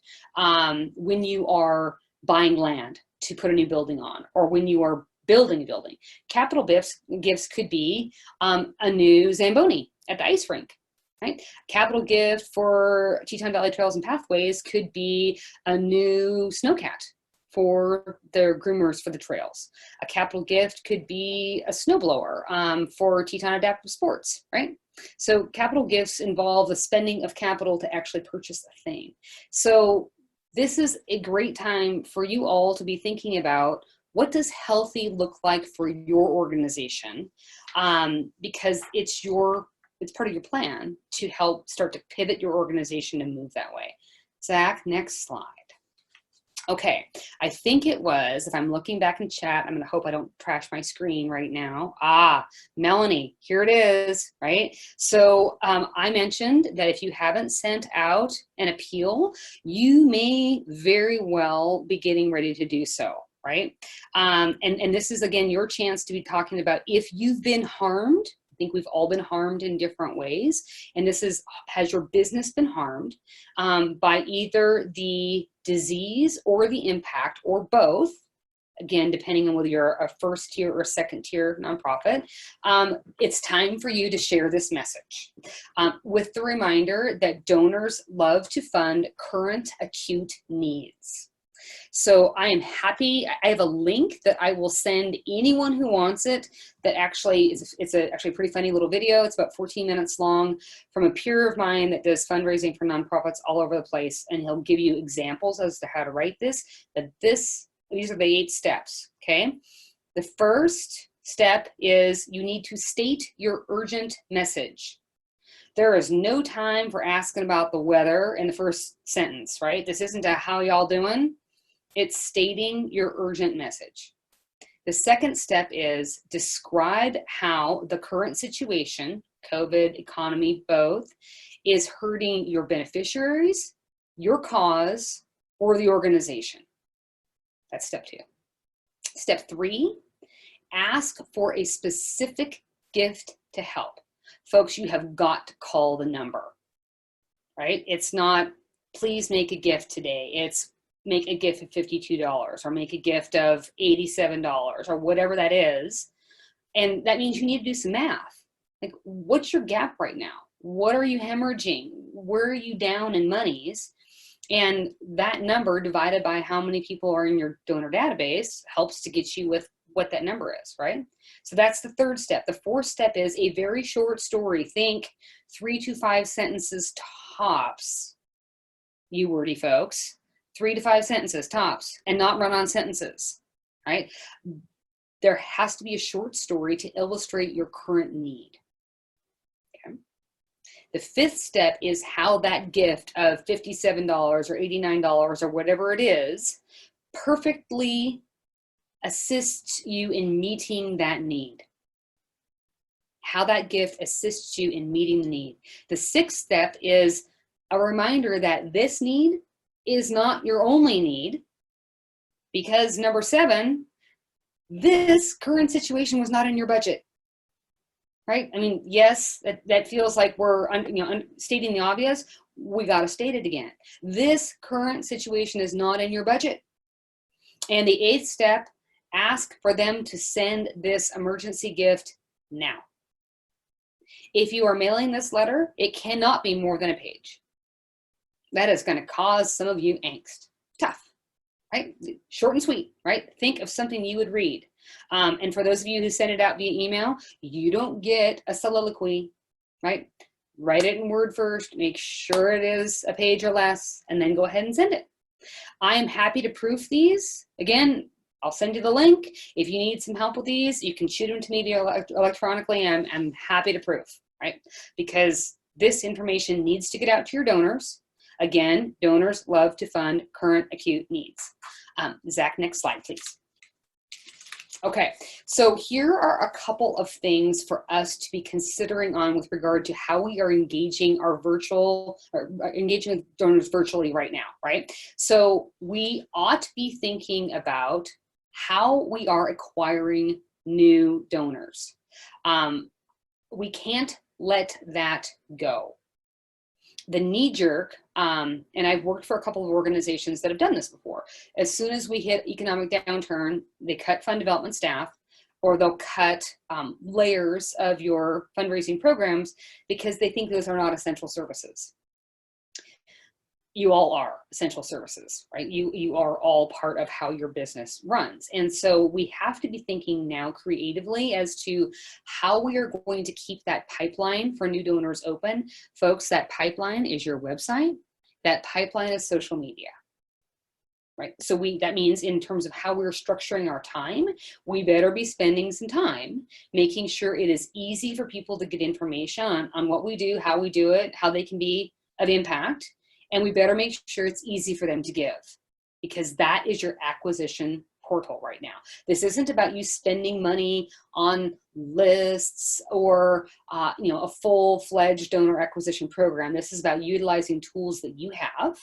when you are buying land to put a new building on, or when you are building a building. Capital gifts could be a new Zamboni at the ice rink, right? Capital gift for Teton Valley Trails and Pathways could be a new snowcat for their groomers for the trails. A capital gift could be a snowblower for Teton Adaptive Sports, right? So capital gifts involve the spending of capital to actually purchase a thing. So this is a great time for you all to be thinking about, what does healthy look like for your organization? Because it's part of your plan to help start to pivot your organization and move that way. Zach, next slide. Okay, I think it was, if I'm looking back in chat, I'm gonna hope I don't trash my screen right now. Melanie, here it is, right? So I mentioned that if you haven't sent out an appeal, you may very well be getting ready to do so, right? And this is, again, your chance to be talking about if you've been harmed. I think we've all been harmed in different ways. And this is, has your business been harmed by either the disease or the impact or both? Again, depending on whether you're a first tier or second tier nonprofit, it's time for you to share this message with the reminder that donors love to fund current acute needs. So I am happy. I have a link that I will send anyone who wants it. That actually it's actually a pretty funny little video. It's about 14 minutes long, from a peer of mine that does fundraising for nonprofits all over the place, and he'll give you examples as to how to write this. But these are the 8 steps. Okay, the first step is you need to state your urgent message. There is no time for asking about the weather in the first sentence, right? This isn't a how y'all doing. It's stating your urgent message. The second step is describe how the current situation, COVID, economy, both, is hurting your beneficiaries, your cause, or the organization. That's step 2. Step 3, ask for a specific gift to help. Folks, you have got to call the number, right? It's not, please make a gift today. It's, make a gift of $52 or make a gift of $87 or whatever that is. And that means you need to do some math. Like, what's your gap right now? What are you hemorrhaging? Where are you down in monies? And that number divided by how many people are in your donor database helps to get you with what that number is, right? So that's the third step. The fourth step is a very short story. Think 3 to 5 sentences tops, you wordy folks. 3 to 5 sentences tops, and not run-on sentences, right? There has to be a short story to illustrate your current need. Okay. The 5th step is how that gift of $57 or $89 or whatever it is perfectly assists you in meeting that need. How that gift assists you in meeting the need. The 6th step is a reminder that this need is not your only need, because number 7, this current situation was not in your budget, right? I mean, yes, that feels like we're stating the obvious. We got to state it again. This current situation is not in your budget. And the 8th step, ask for them to send this emergency gift now. If you are mailing this letter, it cannot be more than a page. That is going to cause some of you angst. Tough, right? Short and sweet, right? Think of something you would read. And for those of you who send it out via email, you don't get a soliloquy, right? Write it in Word first, make sure it is a page or less, and then go ahead and send it. I am happy to proof these. Again, I'll send you the link. If you need some help with these, you can shoot them to me electronically. I'm happy to proof, right? Because this information needs to get out to your donors. Again, donors love to fund current acute needs. Zach, next slide, please. Okay, so here are a couple of things for us to be considering on with regard to how we are engaging our virtual, or engaging with donors virtually right now, right? So we ought to be thinking about how we are acquiring new donors. We can't let that go. The knee-jerk, and I've worked for a couple of organizations that have done this before. As soon as we hit economic downturn, they cut fund development staff, or they'll cut layers of your fundraising programs because they think those are not essential services. You all are essential services, right? You are all part of how your business runs. And so we have to be thinking now creatively as to how we are going to keep that pipeline for new donors open. Folks, that pipeline is your website. That pipeline is social media, right? So that means in terms of how we're structuring our time, we better be spending some time making sure it is easy for people to get information on what we do, how we do it, how they can be of impact. And we better make sure it's easy for them to give, because that is your acquisition portal right now. This isn't about you spending money on lists or a full-fledged donor acquisition program. This is about utilizing tools that you have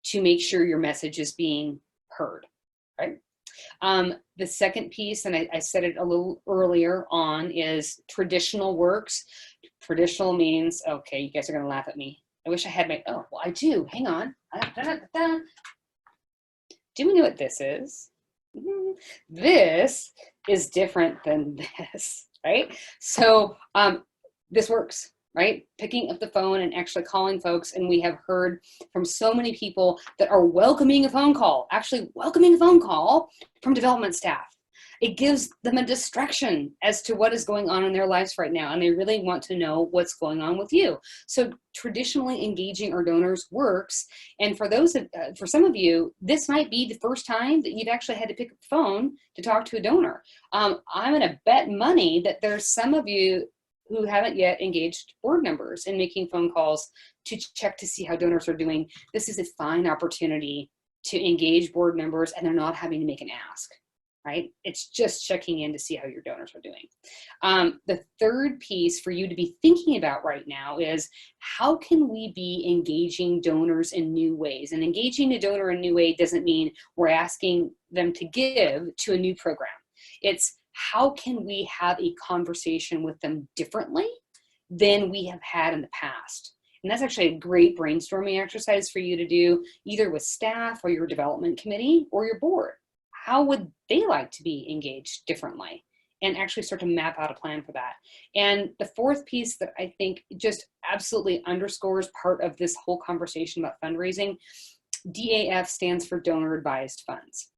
to make sure your message is being heard, right? The second piece, and I said it a little earlier on, is traditional works. Traditional means, okay, you guys are going to laugh at me. I wish I had oh, well, I do. Hang on. Do we know what this is? This is different than this, right? So this works, right? Picking up the phone and actually calling folks. And we have heard from so many people that are welcoming a phone call, actually welcoming a phone call from development staff. It gives them a distraction as to what is going on in their lives right now, and they really want to know what's going on with you. So traditionally engaging our donors works, and for some of you, this might be the first time that you've actually had to pick up the phone to talk to a donor. I'm going to bet money that there's some of you who haven't yet engaged board members in making phone calls to check to see how donors are doing. This is a fine opportunity to engage board members, and they're not having to make an ask. Right? It's just checking in to see how your donors are doing. The third piece for you to be thinking about right now is how can we be engaging donors in new ways? And engaging a donor in a new way doesn't mean we're asking them to give to a new program. It's how can we have a conversation with them differently than we have had in the past? And that's actually a great brainstorming exercise for you to do either with staff or your development committee or your board. How would they like to be engaged differently? And actually start to map out a plan for that. And the fourth piece that I think just absolutely underscores part of this whole conversation about fundraising, DAF stands for Donor Advised Funds.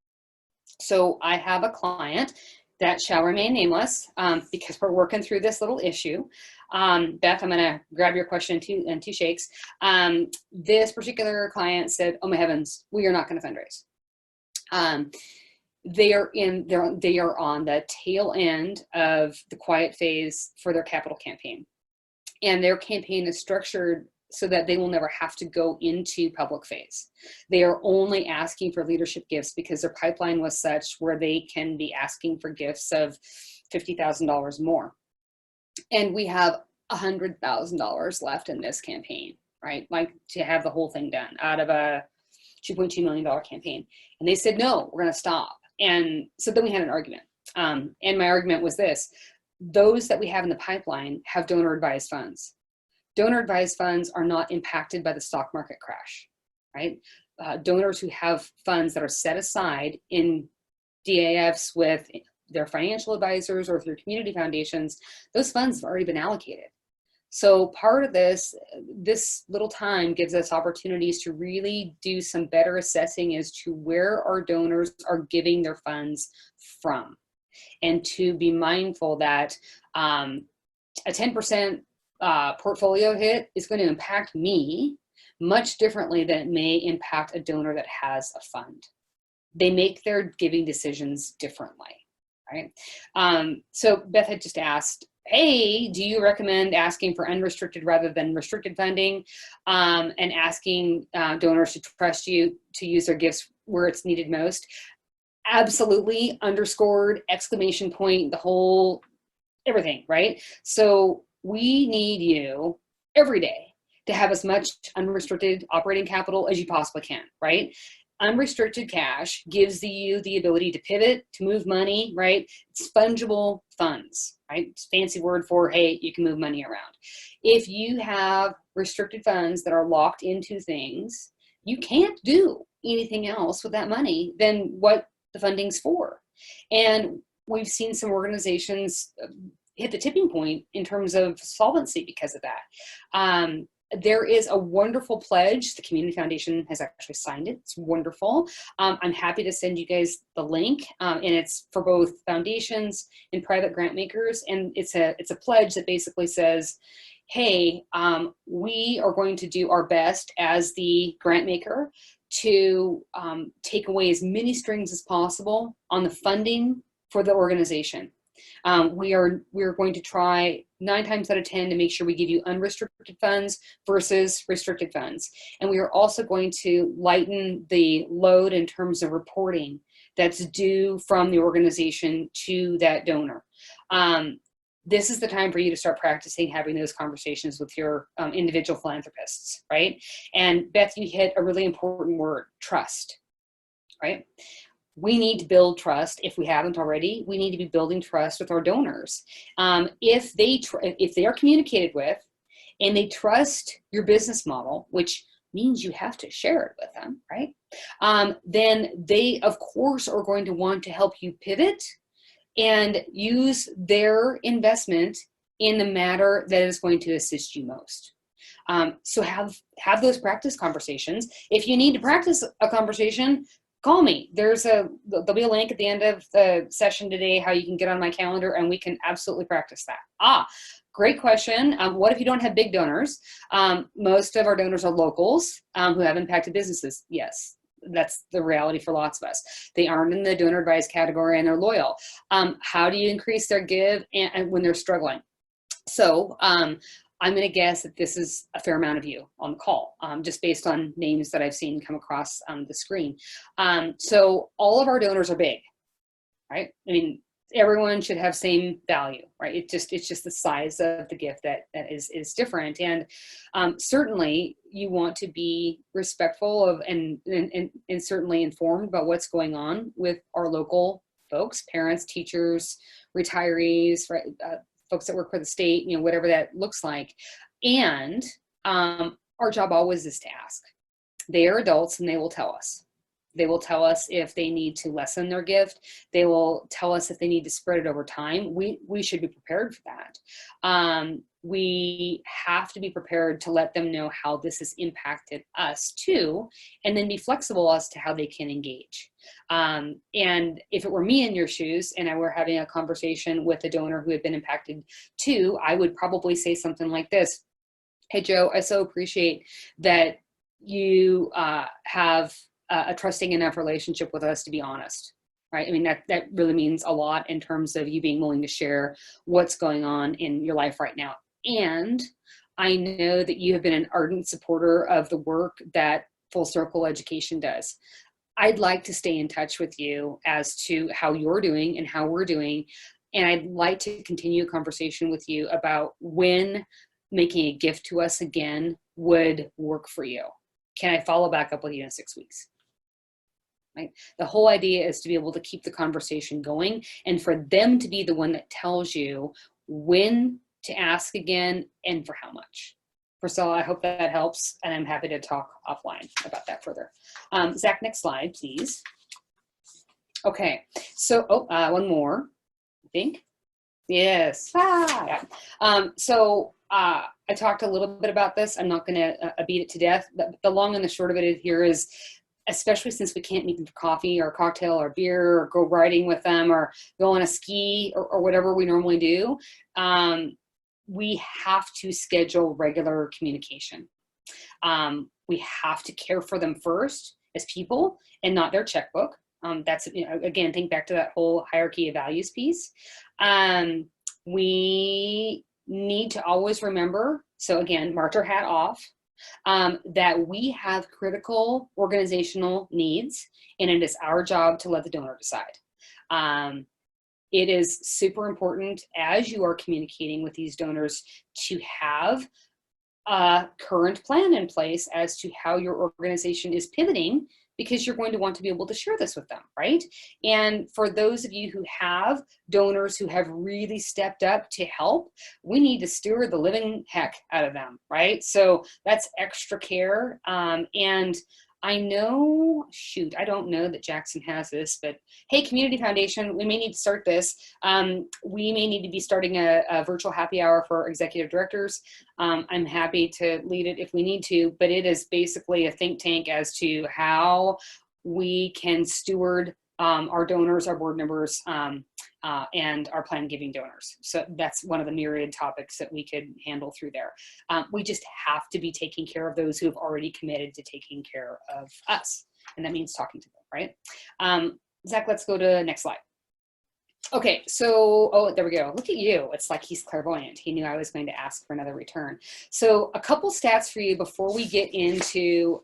So I have a client that shall remain nameless because we're working through this little issue. Beth, I'm gonna grab your question in two shakes. This particular client said, oh my heavens, we are not gonna fundraise. They are on the tail end of the quiet phase for their capital campaign. And their campaign is structured so that they will never have to go into public phase. They are only asking for leadership gifts because their pipeline was such where they can be asking for gifts of $50,000 more. And we have $100,000 left in this campaign, right? Like to have the whole thing done out of a $2.2 million campaign. And they said, no, we're gonna stop. And so then we had an argument. And my argument was this: those that we have in the pipeline have donor advised funds. Donor advised funds are not impacted by the stock market crash, right? Donors who have funds that are set aside in DAFs with their financial advisors or through community foundations, those funds have already been allocated. So part of this little time gives us opportunities to really do some better assessing as to where our donors are giving their funds from. And to be mindful that a 10% portfolio hit is going to impact me much differently than it may impact a donor that has a fund. They make their giving decisions differently, right? So Beth had just asked, hey, do you recommend asking for unrestricted rather than restricted funding, and asking donors to trust you to use their gifts where it's needed most? absolutely underscored, exclamation point, the whole everything, right? So we need you every day to have as much unrestricted operating capital as you possibly can, right? Unrestricted cash gives you the ability to pivot, to move money, right? It's fungible funds, right? It's a fancy word for, hey, you can move money around. If you have restricted funds that are locked into things, you can't do anything else with that money than what the funding's for. And we've seen some organizations hit the tipping point in terms of solvency because of that. There is a wonderful pledge. The Community Foundation has actually signed it. It's wonderful. I'm happy to send you guys the link, and it's for both foundations and private grant makers. And it's a pledge that basically says, hey, we are going to do our best as the grant maker to take away as many strings as possible on the funding for the organization. We are going to try 9 times out of 10 to make sure we give you unrestricted funds versus restricted funds. And we are also going to lighten the load in terms of reporting that's due from the organization to that donor. This is the time for you to start practicing having those conversations with your individual philanthropists, right? And Beth, you hit a really important word, trust, right? We need to build trust. If we haven't already, we need to be building trust with our donors. If they are communicated with and they trust your business model, which means you have to share it with them, right? Then they, of course, are going to want to help you pivot and use their investment in the matter that is going to assist you most. So have those practice conversations. If you need to practice a conversation, call me. There'll be a link at the end of the session today how you can get on my calendar and we can absolutely practice that. Great question. What if you don't have big donors? Most of our donors are locals who have impacted businesses. Yes, that's the reality for lots of us. They aren't in the donor advised category and they're loyal. How do you increase their give and when they're struggling? So I'm going to guess that this is a fair amount of you on the call, just based on names that I've seen come across the screen. So all of our donors are big, right? I mean, everyone should have same value, right? It's just the size of the gift that is different. And certainly you want to be respectful of and certainly informed about what's going on with our local folks, parents, teachers, retirees, right? Folks that work for the state, whatever that looks like. And our job always is to ask. They are adults and they will tell us. They will tell us if they need to lessen their gift. They will tell us if they need to spread it over time. We should be prepared for that. We have to be prepared to let them know how this has impacted us too, and then be flexible as to how they can engage. And if it were me in your shoes and I were having a conversation with a donor who had been impacted too, I would probably say something like this. Hey, Joe, I so appreciate that you have a trusting enough relationship with us to be honest, right? I mean, that really means a lot in terms of you being willing to share what's going on in your life right now. And I know that you have been an ardent supporter of the work that Full Circle Education does. I'd like to stay in touch with you as to how you're doing and how we're doing. And I'd like to continue a conversation with you about when making a gift to us again would work for you. Can I follow back up with you in 6 weeks? Right? The whole idea is to be able to keep the conversation going and for them to be the one that tells you when to ask again and for how much. Priscilla, I hope that helps, and I'm happy to talk offline about that further. Zach, next slide, please. Okay, so one more, I think. Yes. Yeah. I talked a little bit about this. I'm not going to beat it to death. The long and the short of it here is, especially since we can't meet them for coffee or cocktail or beer or go riding with them or go on a ski or whatever we normally do, we have to schedule regular communication. We have to care for them first as people and not their checkbook. That's, again, think back to that whole hierarchy of values piece. We need to always remember, so again, mark our hat off, that we have critical organizational needs, and it is our job to let the donor decide. It is super important as you are communicating with these donors to have a current plan in place as to how your organization is pivoting, because you're going to want to be able to share this with them, right? And for those of you who have donors who have really stepped up to help, we need to steward the living heck out of them, right? So that's extra care. And I know, shoot, I don't know that Jackson has this, but hey, Community Foundation, we may need to start this. We may need to be starting a virtual happy hour for executive directors. I'm happy to lead it if we need to, but it is basically a think tank as to how we can steward our donors, our board members, and our plan giving donors. So that's one of the myriad topics that we could handle through there. We just have to be taking care of those who have already committed to taking care of us. And that means talking to them, right? Zach, let's go to next slide. Okay, so, oh, there we go. Look at you. It's like he's clairvoyant. He knew I was going to ask for another return. So a couple stats for you before we get into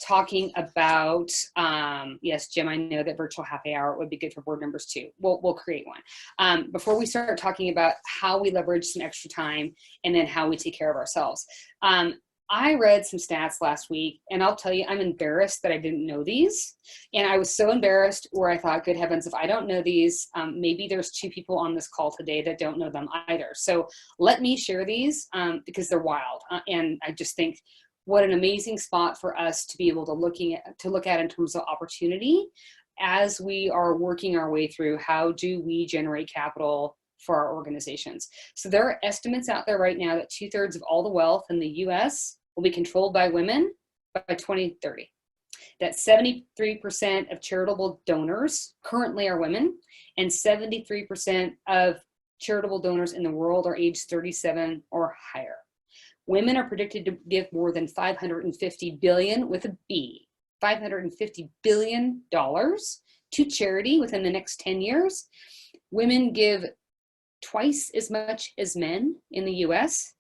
talking about, yes, Jim, I know that virtual happy hour would be good for board members too. We'll create one. Before we start talking about how we leverage some extra time and then how we take care of ourselves. I read some stats last week, and I'll tell you, I'm embarrassed that I didn't know these. And I was so embarrassed where I thought, good heavens, if I don't know these, maybe there's 2 people on this call today that don't know them either. So let me share these because they're wild. And I just think, what an amazing spot for us to be able to look at in terms of opportunity as we are working our way through how do we generate capital for our organizations. So there are estimates out there right now that 2/3 of all the wealth in the US will be controlled by women by 2030. That 73% of charitable donors currently are women, and 73% of charitable donors in the world are age 37 or higher. Women are predicted to give more than $550 billion with a B, $550 billion to charity within the next 10 years. Women give twice as much as men in the US.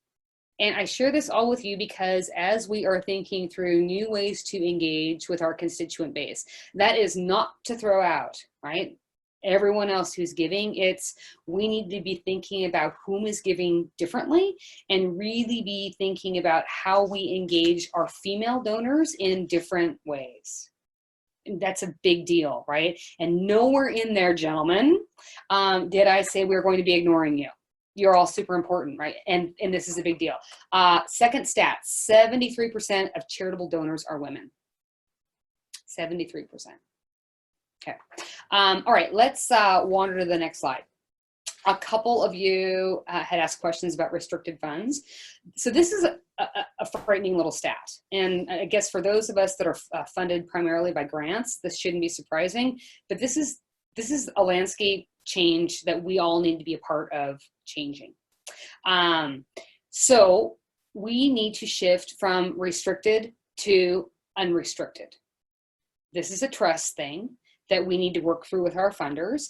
And I share this all with you because as we are thinking through new ways to engage with our constituent base, that is not to throw out, right? Everyone else who's giving, we need to be thinking about whom is giving differently and really be thinking about how we engage our female donors in different ways. And that's a big deal, right? And nowhere in there, gentlemen, did I say we're going to be ignoring you. You're all super important, right? And this is a big deal. Second stat, 73% of charitable donors are women. 73%. Okay. All right, let's wander to the next slide. A couple of you had asked questions about restricted funds. So this is a frightening little stat. And I guess for those of us that are funded primarily by grants, this shouldn't be surprising, but this is a landscape change that we all need to be a part of changing. So we need to shift from restricted to unrestricted. This is a trust thing that we need to work through with our funders.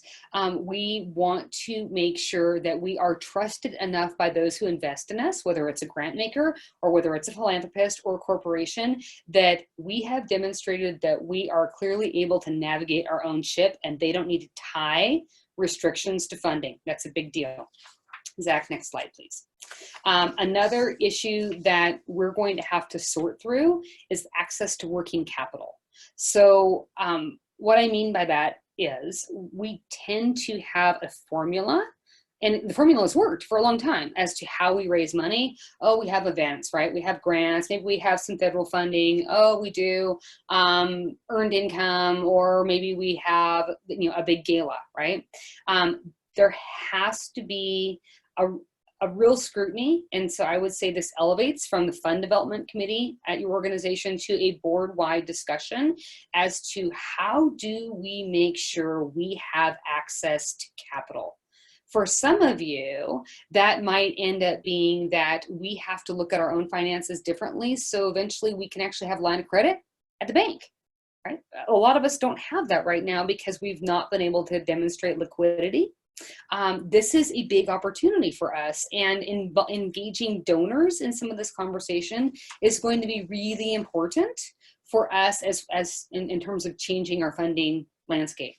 We want to make sure that we are trusted enough by those who invest in us, whether it's a grant maker or whether it's a philanthropist or a corporation, that we have demonstrated that we are clearly able to navigate our own ship and they don't need to tie restrictions to funding. That's a big deal. Zach, next slide, please. Another issue that we're going to have to sort through is access to working capital. So, what I mean by that is we tend to have a formula, and the formula has worked for a long time as to how we raise money. Oh, we have events, right? We have grants, maybe we have some federal funding. Oh, we do earned income, or maybe we have, a big gala, right? There has to be a real scrutiny. And so I would say this elevates from the fund development committee at your organization to a board-wide discussion as to how do we make sure we have access to capital. For some of you, that might end up being that we have to look at our own finances differently. So eventually we can actually have a line of credit at the bank, right? A lot of us don't have that right now because we've not been able to demonstrate liquidity This is a big opportunity for us, and engaging donors in some of this conversation is going to be really important for us as in terms of changing our funding landscape.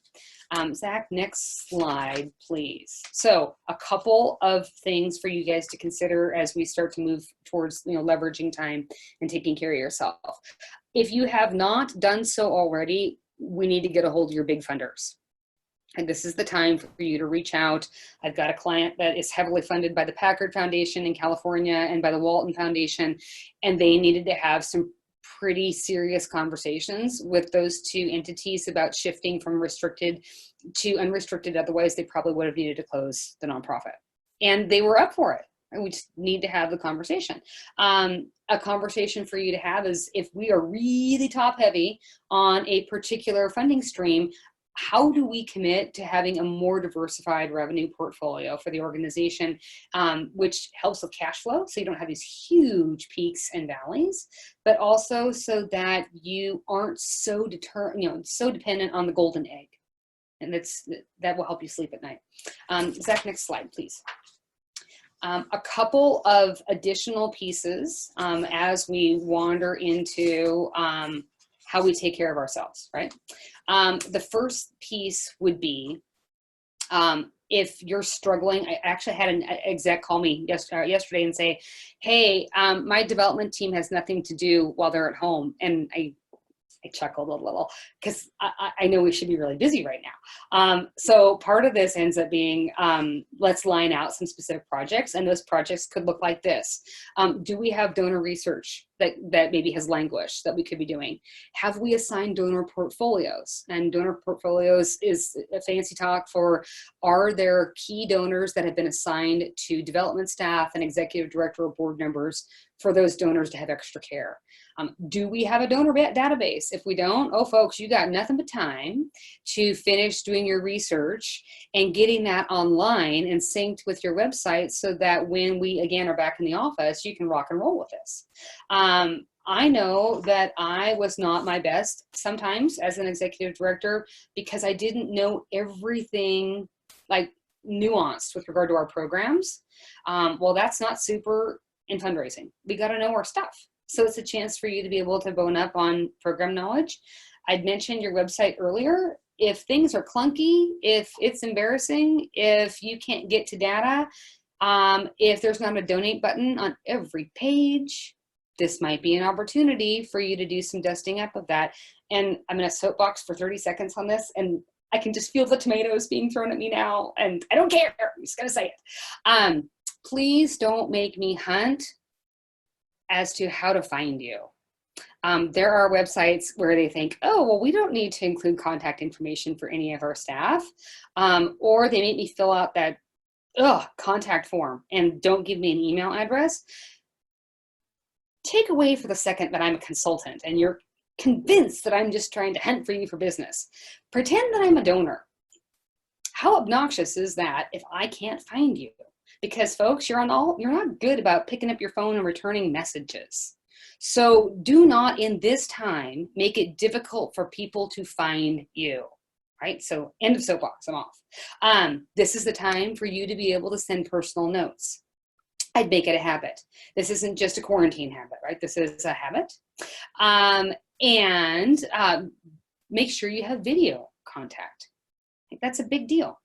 Zach, next slide, please. So a couple of things for you guys to consider as we start to move towards, leveraging time and taking care of yourself. If you have not done so already, we need to get a hold of your big funders. And this is the time for you to reach out. I've got a client that is heavily funded by the Packard Foundation in California and by the Walton Foundation, and they needed to have some pretty serious conversations with those two entities about shifting from restricted to unrestricted. Otherwise, they probably would have needed to close the nonprofit. And they were up for it. And we just need to have the conversation. A conversation for you to have is, if we are really top heavy on a particular funding stream, how do we commit to having a more diversified revenue portfolio for the organization, which helps with cash flow, so you don't have these huge peaks and valleys, but also so that you aren't so so dependent on the golden egg, and that will help you sleep at night. Zach, next slide, please. A couple of additional pieces as we wander into how we take care of ourselves, right? The first piece would be, if you're struggling. I actually had an exec call me yesterday and say, hey, my development team has nothing to do while they're at home. And I chuckled a little, because I know we should be really busy right now. So part of this ends up being, let's line out some specific projects, and those projects could look like this. Do we have donor research that maybe has languished that we could be doing? Have we assigned donor portfolios? And donor portfolios is a fancy talk for, are there key donors that have been assigned to development staff and executive director or board members for those donors to have extra care? Do we have a donor database? If we don't, oh folks, you got nothing but time to finish doing your research and getting that online and synced with your website, so that when we again are back in the office, you can rock and roll with this. I know that I was not my best sometimes as an executive director, because I didn't know everything like nuanced with regard to our programs. Well, that's not super in fundraising. We got to know our stuff. So it's a chance for you to be able to bone up on program knowledge. I'd mentioned your website earlier. If things are clunky, if it's embarrassing, if you can't get to data, if there's not a donate button on every page, this might be an opportunity for you to do some dusting up of that. And I'm going to soapbox for 30 seconds on this, and I can just feel the tomatoes being thrown at me now, and I don't care. I'm just going to say it. Please don't make me hunt as to how to find you. There are websites where they think, oh, well, we don't need to include contact information for any of our staff. Or they make me fill out that contact form and don't give me an email address. Take away for the second that I'm a consultant and you're convinced that I'm just trying to hunt for you for business. Pretend that I'm a donor. How obnoxious is that if I can't find you? Because folks, you're not good about picking up your phone and returning messages. So do not in this time make it difficult for people to find you, right? So end of soapbox, I'm off. This is the time for you to be able to send personal notes. I'd make it a habit. This isn't just a quarantine habit, right? This is a habit. And make sure you have video contact. That's a big deal.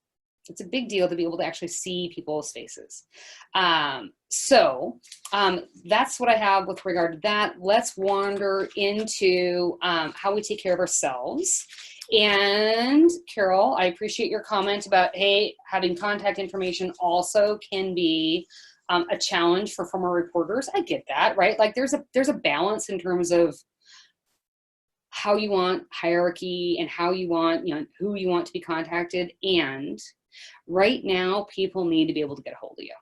It's a big deal to be able to actually see people's faces. So that's what I have with regard to that. Let's wander into how we take care of ourselves. And Carol, I appreciate your comment about, hey, having contact information also can be a challenge for former reporters. I get that, right? Like there's a balance in terms of how you want hierarchy and how you want, who you want to be contacted. And right now, people need to be able to get a hold of you.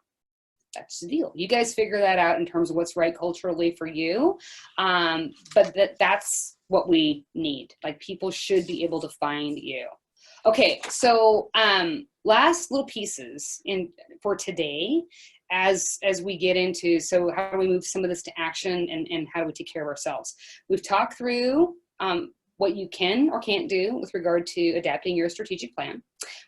That's the deal. You guys figure that out in terms of what's right culturally for you. But that's what we need. Like people should be able to find you. Okay, so last little pieces for today as we get into, so how do we move some of this to action and how do we take care of ourselves? We've talked through what you can or can't do with regard to adapting your strategic plan.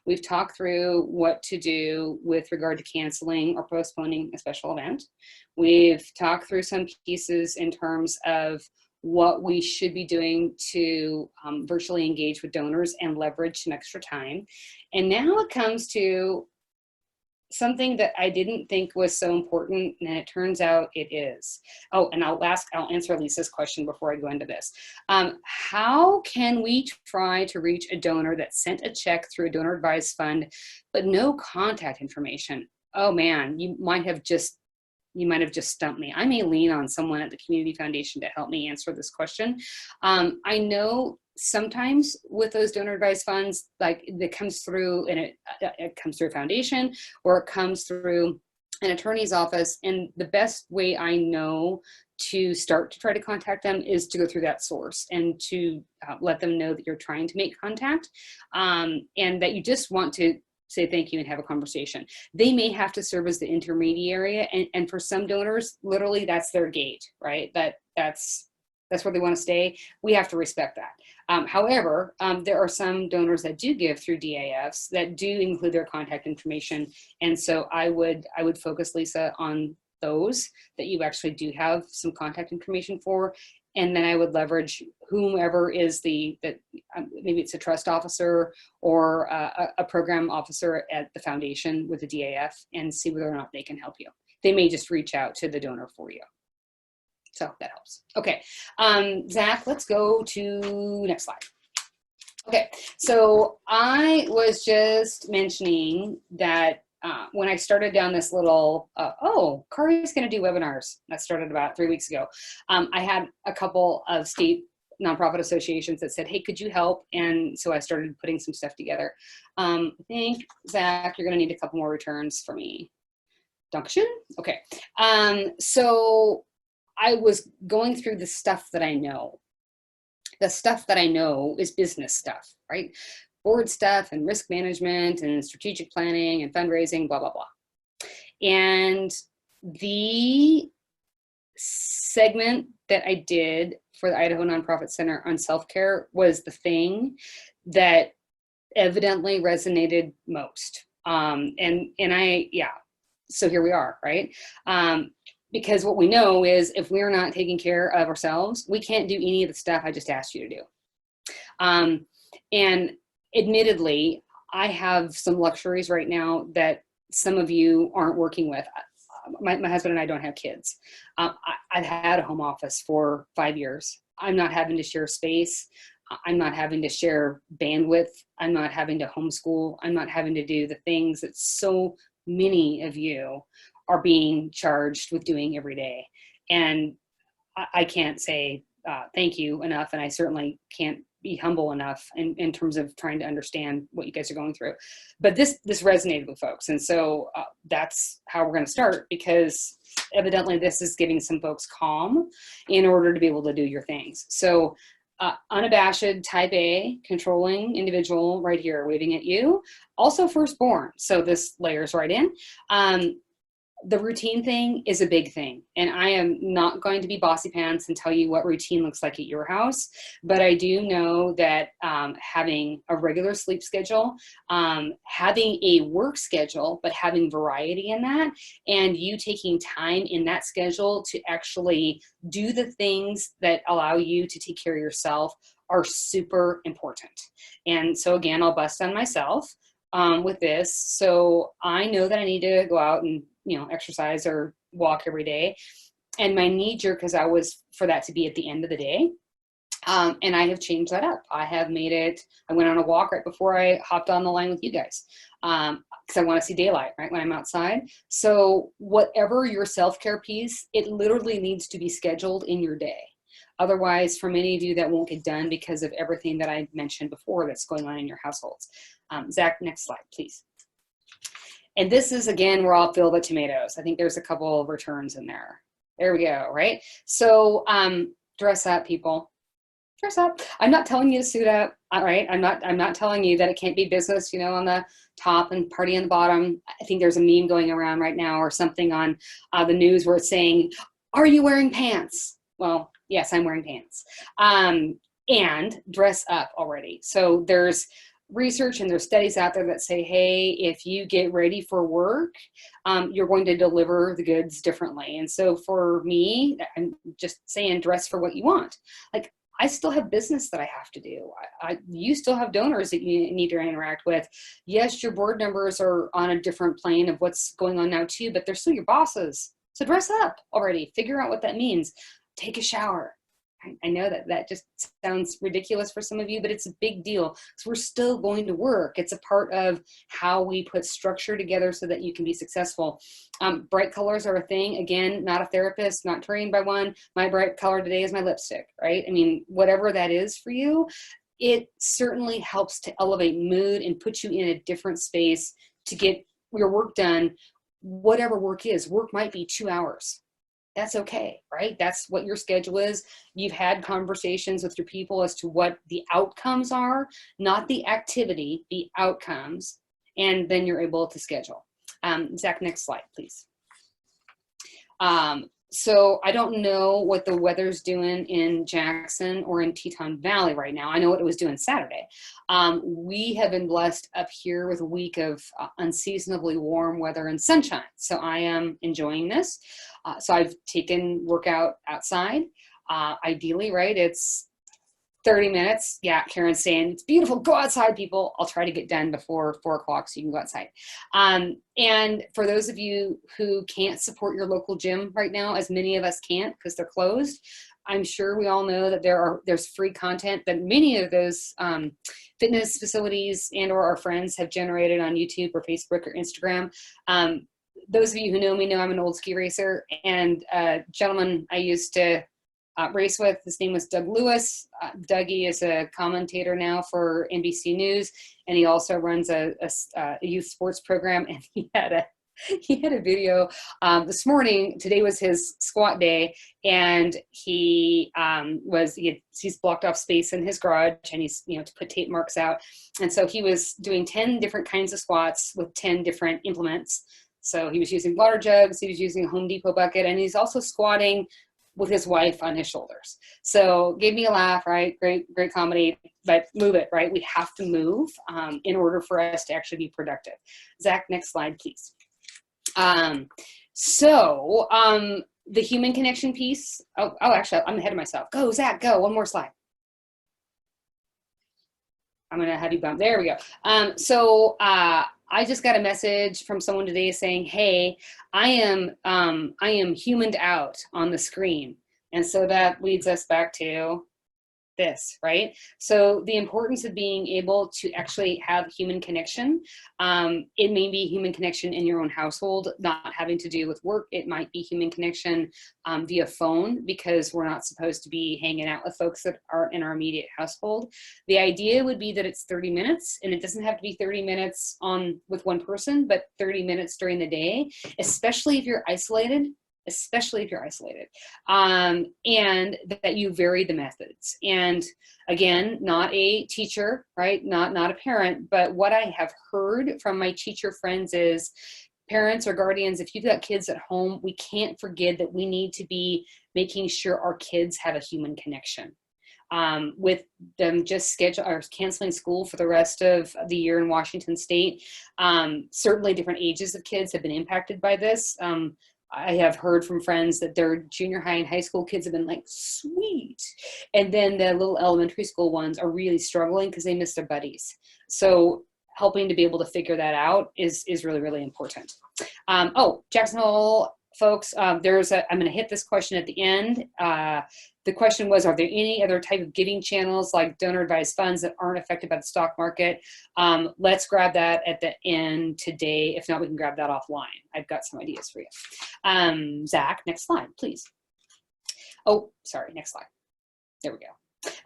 We've talked through what to do with regard to canceling or postponing a special event. We've talked through some pieces in terms of what we should be doing to virtually engage with donors and leverage some extra time. And now it comes to something that I didn't think was so important, and it turns out it is. Oh, and I'll answer Lisa's question before I go into this. How can we try to reach a donor that sent a check through a donor advised fund, but no contact information? Oh man, you might have just stumped me. I may lean on someone at the Community Foundation to help me answer this question. I know sometimes with those donor advised funds, like it comes through and it comes through a foundation or it comes through an attorney's office. And the best way I know to start to try to contact them is to go through that source and to let them know that you're trying to make contact and that you just want to say thank you and have a conversation. They may have to serve as the intermediary, and for some donors, literally that's their gate, right? That's where they want to stay. We have to respect that. However, there are some donors that do give through DAFs that do include their contact information, and so I would focus, Lisa, on those that you actually do have some contact information for. And then I would leverage whomever is maybe it's a trust officer or a program officer at the foundation with the DAF and see whether or not they can help you. They may just reach out to the donor for you. So that helps. Okay, Zach, let's go to next slide. Okay, so I was just mentioning that when I started down this little, Kari's going to do webinars. That started about 3 weeks ago. I had a couple of state nonprofit associations that said, hey, could you help? And so I started putting some stuff together. I think, Zach, you're going to need a couple more returns for me. Dankeschön. Okay. So I was going through the stuff that I know. The stuff that I know is business stuff, right? Board stuff and risk management and strategic planning and fundraising, blah, blah, blah. And the segment that I did for the Idaho Nonprofit Center on self-care was the thing that evidently resonated most. So here we are, right? Because what we know is if we're not taking care of ourselves, we can't do any of the stuff I just asked you to do. And admittedly, I have some luxuries right now that some of you aren't working with. My husband and I don't have kids. I've had a home office for 5 years. I'm not having to share space. I'm not having to share bandwidth. I'm not having to homeschool. I'm not having to do the things that so many of you are being charged with doing every day. And I can't say thank you enough, and I certainly can't be humble enough in terms of trying to understand what you guys are going through. But this resonated with folks, and so that's how we're going to start, because evidently this is giving some folks calm in order to be able to do your things. So unabashed type A controlling individual right here waving at you, also firstborn, so this layers right in. The routine thing is a big thing, and I am not going to be bossy pants and tell you what routine looks like at your house, but I do know that having a regular sleep schedule, having a work schedule, but having variety in that, and you taking time in that schedule to actually do the things that allow you to take care of yourself are super important. And so again, I'll bust on myself with this. So I know that I need to go out and exercise or walk every day. And my knee jerk is always for that to be at the end of the day. And I have changed that up. I have made it, I went on a walk right before I hopped on the line with you guys. Because I want to see daylight, right, when I'm outside. So whatever your self-care piece, it literally needs to be scheduled in your day. Otherwise, for many of you, that won't get done because of everything that I mentioned before that's going on in your households. Zach, next slide, please. And this is, again, where I'll fill the tomatoes. I think there's a couple of returns in there. There we go, right? So dress up, people. Dress up. I'm not telling you to suit up, all right? I'm not telling you that it can't be business, on the top and party on the bottom. I think there's a meme going around right now or something on the news where it's saying, are you wearing pants? Well, yes, I'm wearing pants. and dress up already. So there's research and there's studies out there that say, hey, if you get ready for work, you're going to deliver the goods differently. And so for me, I'm just saying, dress for what you want. Like, I still have business that I have to do. You still have donors that you need to interact with. Yes, your board members are on a different plane of what's going on now too, but they're still your bosses. So dress up already. Figure out what that means. Take a shower. I know that just sounds ridiculous for some of you, but it's a big deal because we're still going to work. It's a part of how we put structure together so that you can be successful. Bright colors are a thing. Again, not a therapist, not trained by one. My bright color today is my lipstick, right? I mean, whatever that is for you, it certainly helps to elevate mood and put you in a different space to get your work done. Whatever work is, work might be 2 hours. That's okay, right? That's what your schedule is. You've had conversations with your people as to what the outcomes are, not the activity, the outcomes, and then you're able to schedule. Zach, next slide, please. So I don't know what the weather's doing in Jackson or in Teton Valley right now. I know what it was doing Saturday. We have been blessed up here with a week of unseasonably warm weather and sunshine. So I am enjoying this. So I've taken workout outside. Ideally, right, it's 30 minutes. Yeah, Karen's saying, it's beautiful, go outside, people. I'll try to get done before 4 o'clock so you can go outside. And for those of you who can't support your local gym right now, as many of us can't because they're closed, I'm sure we all know that there's free content that many of those fitness facilities and or our friends have generated on YouTube or Facebook or Instagram. Those of you who know me know I'm an old ski racer, and a gentleman I used to race with, his name was Doug Lewis. Dougie is a commentator now for NBC News, and he also runs a youth sports program, and he had a video this morning. Today was his squat day, and he's blocked off space in his garage, and he's to put tape marks out, and so he was doing 10 different kinds of squats with 10 different implements. So he was using water jugs, he was using a Home Depot bucket, and he's also squatting with his wife on his shoulders. So gave me a laugh, right? Great Comedy, but move it, right? We have to move in order for us to actually be productive. Zach, next slide, please. The human connection piece. Oh, actually, I'm ahead of myself. Go, Zach, go. One more slide. I'm gonna have you bump. There we go. I just got a message from someone today saying, hey, I am humaned out on the screen. And so that leads us back to this, right? So the importance of being able to actually have human connection. It may be human connection in your own household, not having to do with work. It might be human connection via phone, because we're not supposed to be hanging out with folks that aren't in our immediate household. The idea would be that it's 30 minutes, and it doesn't have to be 30 minutes with one person, but 30 minutes during the day, especially if you're isolated. And that you vary the methods. And again, not a teacher, right? Not a parent, but what I have heard from my teacher friends is, parents or guardians, if you've got kids at home, we can't forget that we need to be making sure our kids have a human connection. With them just canceling school for the rest of the year in Washington State, certainly different ages of kids have been impacted by this. I have heard from friends that their junior high and high school kids have been like, sweet. And then the little elementary school ones are really struggling because they miss their buddies. So helping to be able to figure that out is really, really important. Jackson Hole folks, I'm going to hit this question at the end. The question was, are there any other type of giving channels like donor advised funds that aren't affected by the stock market? Let's grab that at the end today. If not, we can grab that offline. I've got some ideas for you. Zach, next slide, please. Oh, sorry, next slide. There we go.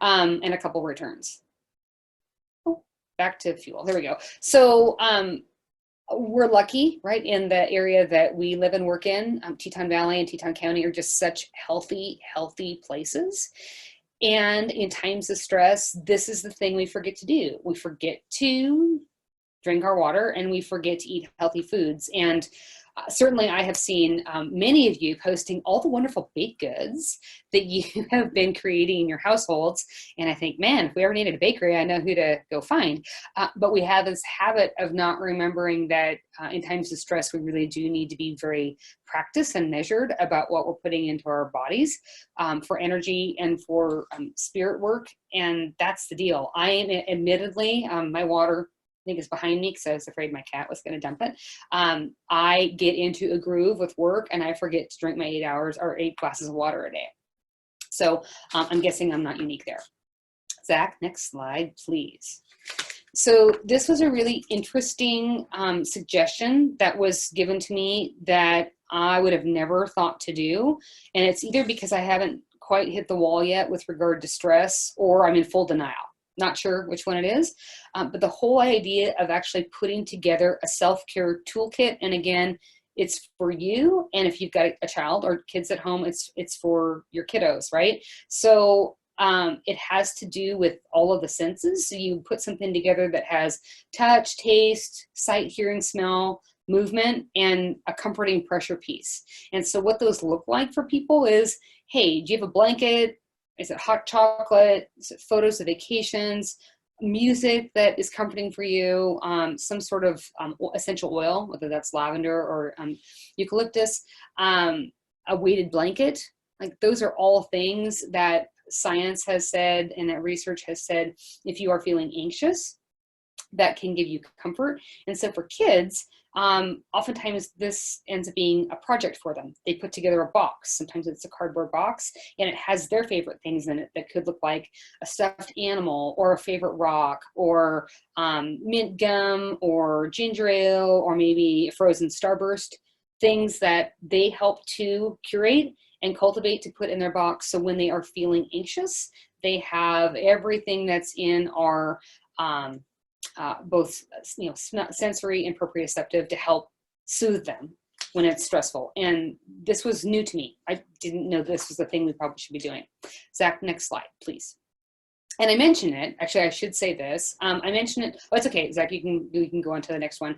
And a couple returns. Oh, back to fuel. There we go. So we're lucky, right, in the area that we live and work in. Teton Valley and Teton County are just such healthy places. And in times of stress, this is the thing we forget to do. We forget to drink our water, and we forget to eat healthy foods. And Certainly I have seen many of you posting all the wonderful baked goods that you have been creating in your households. And I think, man, if we ever needed a bakery, I know who to go find. But we have this habit of not remembering that in times of stress, we really do need to be very practiced and measured about what we're putting into our bodies for energy and for spirit work. And that's the deal. I am admittedly, my water, I think, is behind me because I was afraid my cat was going to dump it. I get into a groove with work and I forget to drink my 8 hours or 8 glasses of water a day. So I'm guessing I'm not unique there. Zach, next slide, please. So this was a really interesting suggestion that was given to me that I would have never thought to do. And it's either because I haven't quite hit the wall yet with regard to stress, or I'm in full denial. Not sure which one it is, but the whole idea of actually putting together a self-care toolkit, and again, it's for you, and if you've got a child or kids at home, it's for your kiddos, right? So it has to do with all of the senses. So you put something together that has touch, taste, sight, hearing, smell, movement, and a comforting pressure piece. And so what those look like for people is, hey, do you have a blanket? Is it hot chocolate? Is it photos of vacations? Music that is comforting for you? Some sort of essential oil, whether that's lavender or eucalyptus, a weighted blanket. Like, those are all things that science has said and that research has said, if you are feeling anxious, that can give you comfort. And so for kids, oftentimes this ends up being a project for them. They put together a box. Sometimes it's a cardboard box and it has their favorite things in it that could look like a stuffed animal or a favorite rock or mint gum or ginger ale or maybe a frozen Starburst, things that they help to curate and cultivate to put in their box. So when they are feeling anxious, they have everything that's in our both sensory and proprioceptive to help soothe them when it's stressful. And this was new to me. I didn't know this was the thing we probably should be doing. Zach, next slide, please. And I mentioned it, actually I should say this. I mentioned it, oh, it's okay, Zach, you can go on to the next one.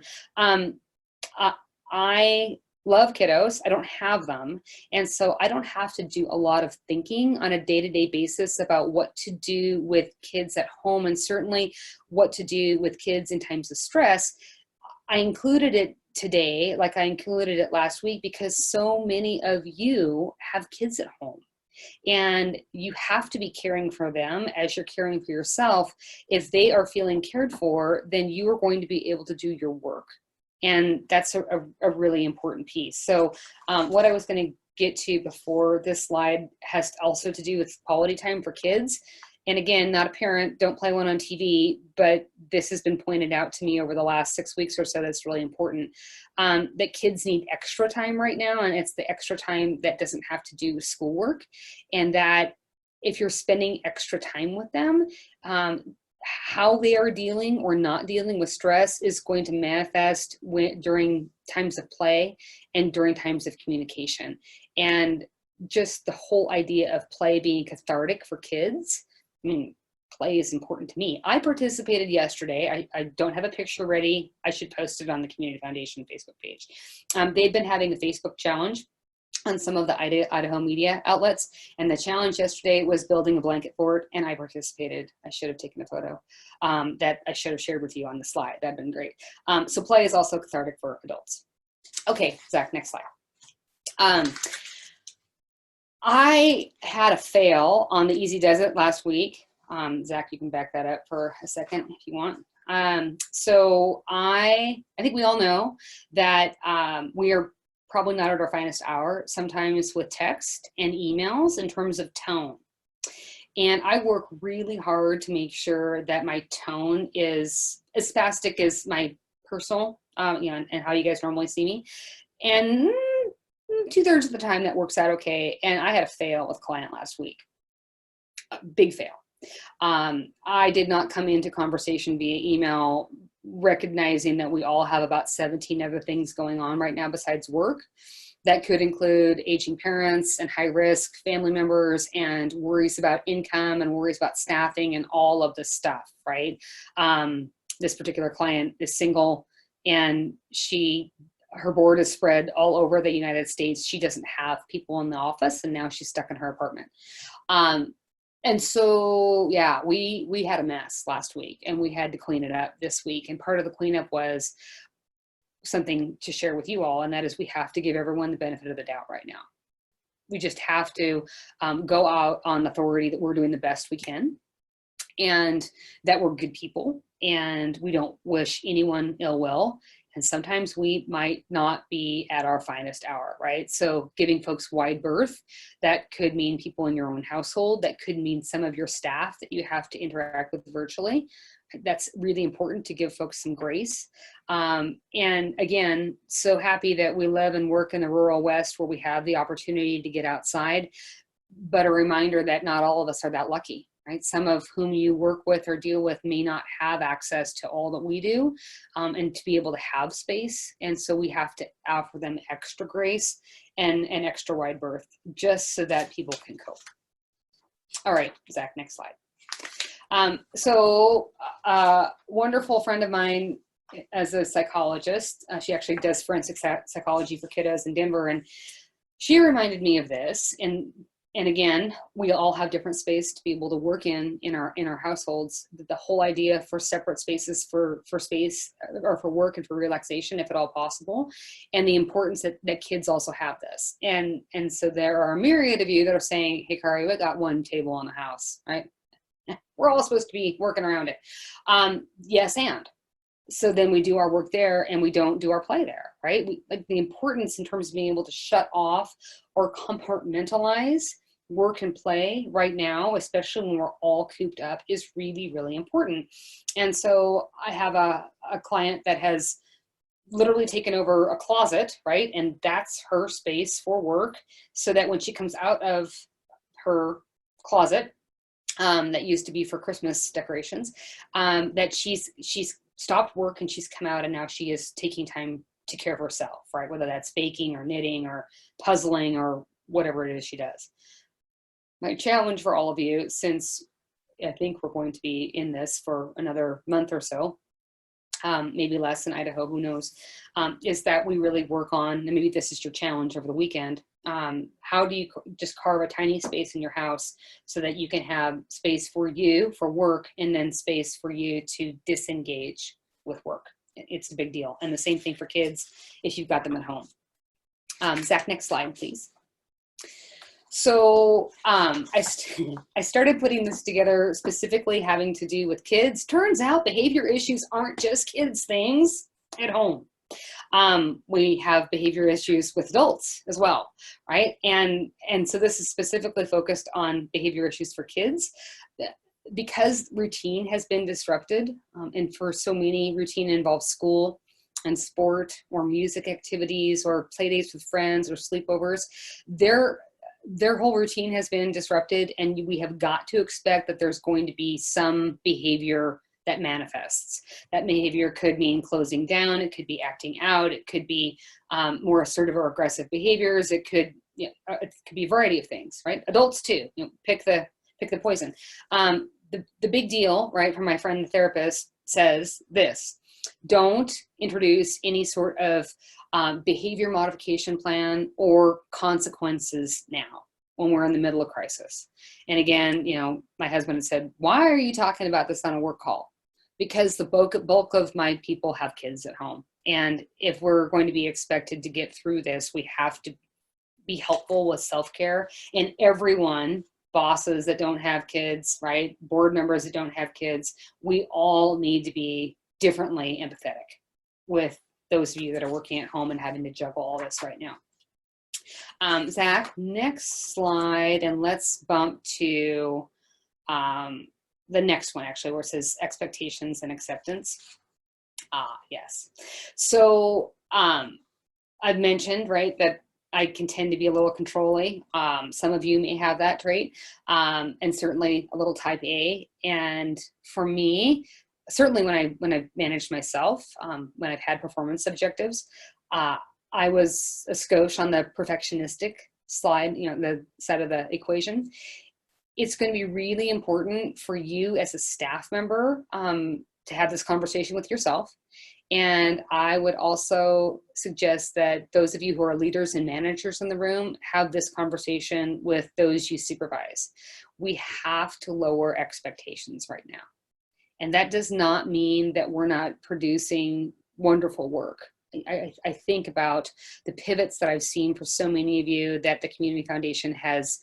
I love kiddos. I don't have them. And so I don't have to do a lot of thinking on a day-to-day basis about what to do with kids at home, and certainly what to do with kids in times of stress. I included it today, like I included it last week, because so many of you have kids at home. And you have to be caring for them as you're caring for yourself. If they are feeling cared for, then you are going to be able to do your work. And that's a really important piece. So what I was going to get to before this slide has also to do with quality time for kids. And again, not a parent, don't play one on TV, but this has been pointed out to me over the last 6 weeks or so that's really important, that kids need extra time right now. And it's the extra time that doesn't have to do with schoolwork. And that if you're spending extra time with them, how they are dealing or not dealing with stress is going to manifest during times of play and during times of communication. And just the whole idea of play being cathartic for kids, I mean, play is important to me. I participated yesterday. I don't have a picture ready. I should post it on the Community Foundation Facebook page. They've been having a Facebook challenge on some of the Idaho media outlets. And the challenge yesterday was building a blanket fort, and I participated. I should have taken a photo that I should have shared with you on the slide. That'd been great. So play is also cathartic for adults. Okay, Zach, next slide. I had a fail on the Easy Does It last week. Zach, you can back that up for a second if you want. So I think we all know that we are probably not at our finest hour, sometimes with text and emails in terms of tone. And I work really hard to make sure that my tone is as spastic as my personal, and how you guys normally see me. And 2/3 of the time that works out okay. And I had a fail with a client last week, a big fail. I did not come into conversation via email recognizing that we all have about 17 other things going on right now besides work. That could include aging parents and high risk family members and worries about income and worries about staffing and all of this stuff, right? This particular client is single, and she her board is spread all over the United States. She doesn't have people in the office, and now she's stuck in her apartment. And so, yeah, we had a mess last week, and we had to clean it up this week. And part of the cleanup was something to share with you all, and that is we have to give everyone the benefit of the doubt right now. We just have to go out on authority that we're doing the best we can, and that we're good people, and we don't wish anyone ill will. And sometimes we might not be at our finest hour, right? So giving folks wide berth, that could mean people in your own household. That could mean some of your staff that you have to interact with virtually. That's really important to give folks some grace. And again, so happy that we live and work in the rural West where we have the opportunity to get outside, but a reminder that not all of us are that lucky. Right? Some of whom you work with or deal with may not have access to all that we do, and to be able to have space. And so we have to offer them extra grace and extra wide berth just so that people can cope. All right, Zach, next slide. Wonderful friend of mine as a psychologist, she actually does forensic psychology for kiddos in Denver. And she reminded me of this. And again, we all have different space to be able to work in our households. The whole idea for separate spaces for space or for work and for relaxation, if at all possible, and the importance that kids also have this. And so there are a myriad of you that are saying, hey, Kari, we got one table in the house, right? We're all supposed to be working around it. Yes, and. So then we do our work there and we don't do our play there, right? Like the importance in terms of being able to shut off or compartmentalize work and play right now, especially when we're all cooped up, is really, really important. And so I have a client that has literally taken over a closet, right? And that's her space for work, so that when she comes out of her closet, that used to be for Christmas decorations, that she's stopped work and she's come out, and now she is taking time to care for herself, right? Whether that's baking or knitting or puzzling or whatever it is she does. My challenge for all of you, since I think we're going to be in this for another month or so, maybe less in Idaho, who knows, is that we really work on, and maybe this is your challenge over the weekend, how do you just carve a tiny space in your house so that you can have space for you, for work, and then space for you to disengage with work. It's a big deal. And the same thing for kids if you've got them at home. Zach, next slide, please. So I started putting this together specifically having to do with kids. Turns out behavior issues aren't just kids things at home. We have behavior issues with adults as well, right? And so this is specifically focused on behavior issues for kids. Because routine has been disrupted, and for so many, routine involves school and sport or music activities or play dates with friends or sleepovers. Their whole routine has been disrupted, and we have got to expect that there's going to be some behavior that manifests. That behavior could mean closing down, it could be acting out, it could be more assertive or aggressive behaviors, it could be a variety of things, right? Adults too, pick the poison. The big deal, right, from my friend the therapist says this: don't introduce any sort of behavior modification plan or consequences now when we're in the middle of crisis. And again, my husband had said, why are you talking about this on a work call? Because the bulk of my people have kids at home. And if we're going to be expected to get through this, we have to be helpful with self-care. And everyone, bosses that don't have kids, right? Board members that don't have kids, we all need to be differently empathetic with those of you that are working at home and having to juggle all this right now. Zach, next slide, and let's bump to the next one, actually, where it says expectations and acceptance. Yes. So I've mentioned, right, that I can tend to be a little controlling. Some of you may have that trait, and certainly a little type A. And for me, certainly when I've managed myself, when I've had performance objectives, I was a skosh on the perfectionistic slide, the side of the equation. It's going to be really important for you as a staff member to have this conversation with yourself And I would also suggest that those of you who are leaders and managers in the room have this conversation with those you supervise. We have to lower expectations right now. And that does not mean that we're not producing wonderful work. I think about the pivots that I've seen for so many of you that the Community Foundation has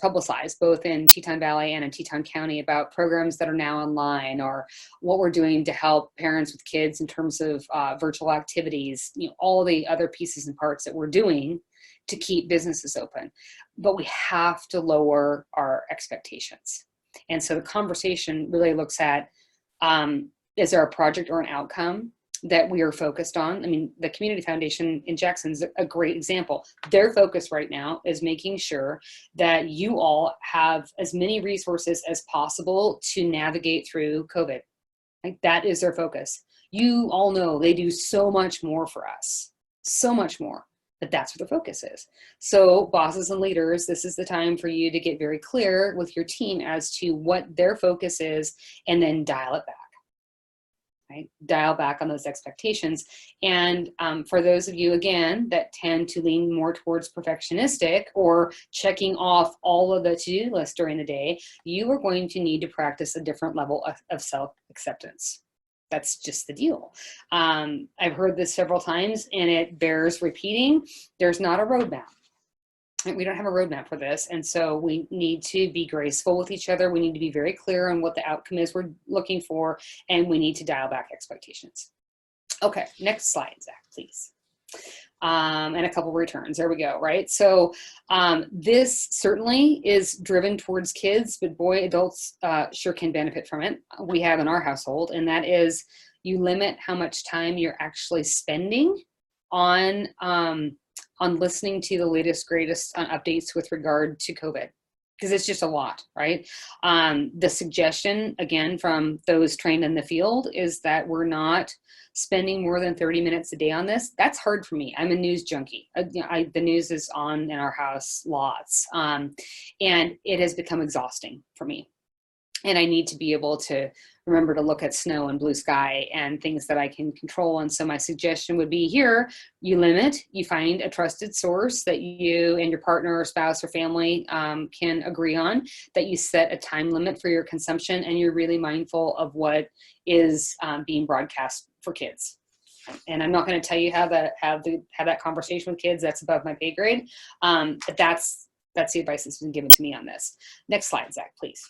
publicized, both in Teton Valley and in Teton County, about programs that are now online, or what we're doing to help parents with kids in terms of virtual activities, all the other pieces and parts that we're doing to keep businesses open. But we have to lower our expectations. And so the conversation really looks at, is there a project or an outcome that we are focused on? I mean, the Community Foundation in Jackson is a great example. Their focus right now is making sure that you all have as many resources as possible to navigate through COVID. Like, that is their focus. You all know they do so much more for us, so much more, but that's what the focus is. So bosses and leaders, this is the time for you to get very clear with your team as to what their focus is, and then dial it back. Right? Dial back on those expectations. And for those of you, again, that tend to lean more towards perfectionistic or checking off all of the to-do list during the day, you are going to need to practice a different level of self-acceptance. That's just the deal. I've heard this several times, and it bears repeating. There's not a roadmap. We don't have a roadmap for this, and so we need to be graceful with each other. We need to be very clear on what the outcome is we're looking for, and we need to dial back expectations. Okay, next slide, Zach, please. And a couple returns. There we go, right? So this certainly is driven towards kids, but boy, adults sure can benefit from it. We have in our household, and that is you limit how much time you're actually spending on listening to the latest, greatest updates with regard to COVID, because it's just a lot, right? The suggestion, again, from those trained in the field is that we're not spending more than 30 minutes a day on this. That's hard for me. I'm a news junkie. The news is on in our house lots, and it has become exhausting for me. And I need to be able to remember to look at snow and blue sky and things that I can control. And so my suggestion would be here, you limit, you find a trusted source that you and your partner or spouse or family can agree on, that you set a time limit for your consumption, and you're really mindful of what is being broadcast for kids. And I'm not going to tell you how to have that conversation with kids. That's above my pay grade. But that's the advice that's been given to me on this. Next slide, Zach, please.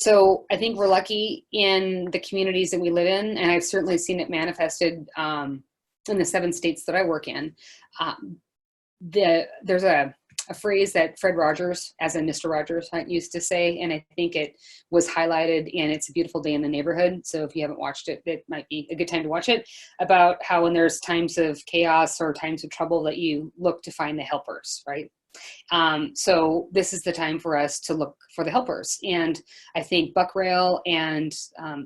So I think we're lucky in the communities that we live in, and I've certainly seen it manifested in the 7 states that I work in. There's a phrase that Fred Rogers, as in Mr. Rogers, used to say, and I think it was highlighted in It's a Beautiful Day in the Neighborhood. So if you haven't watched it, it might be a good time to watch it, about how when there's times of chaos or times of trouble that you look to find the helpers, right? So this is the time for us to look for the helpers. And I think Buckrail and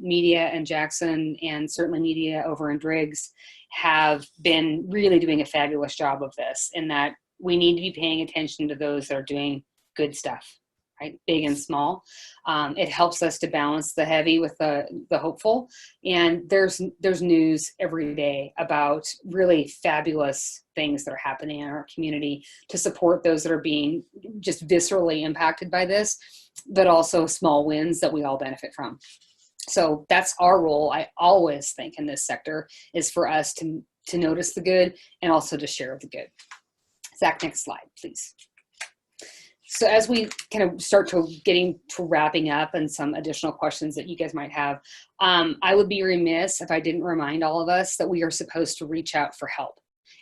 media and Jackson, and certainly media over in Driggs, have been really doing a fabulous job of this, in that we need to be paying attention to those that are doing good stuff, right? Big and small. It helps us to balance the heavy with the hopeful. And there's news every day about really fabulous things that are happening in our community to support those that are being just viscerally impacted by this, but also small wins that we all benefit from. So that's our role. I always think in this sector is for us to notice the good and also to share the good. Zach, next slide, please. So as we kind of start to getting to wrapping up and some additional questions that you guys might have, I would be remiss if I didn't remind all of us that we are supposed to reach out for help.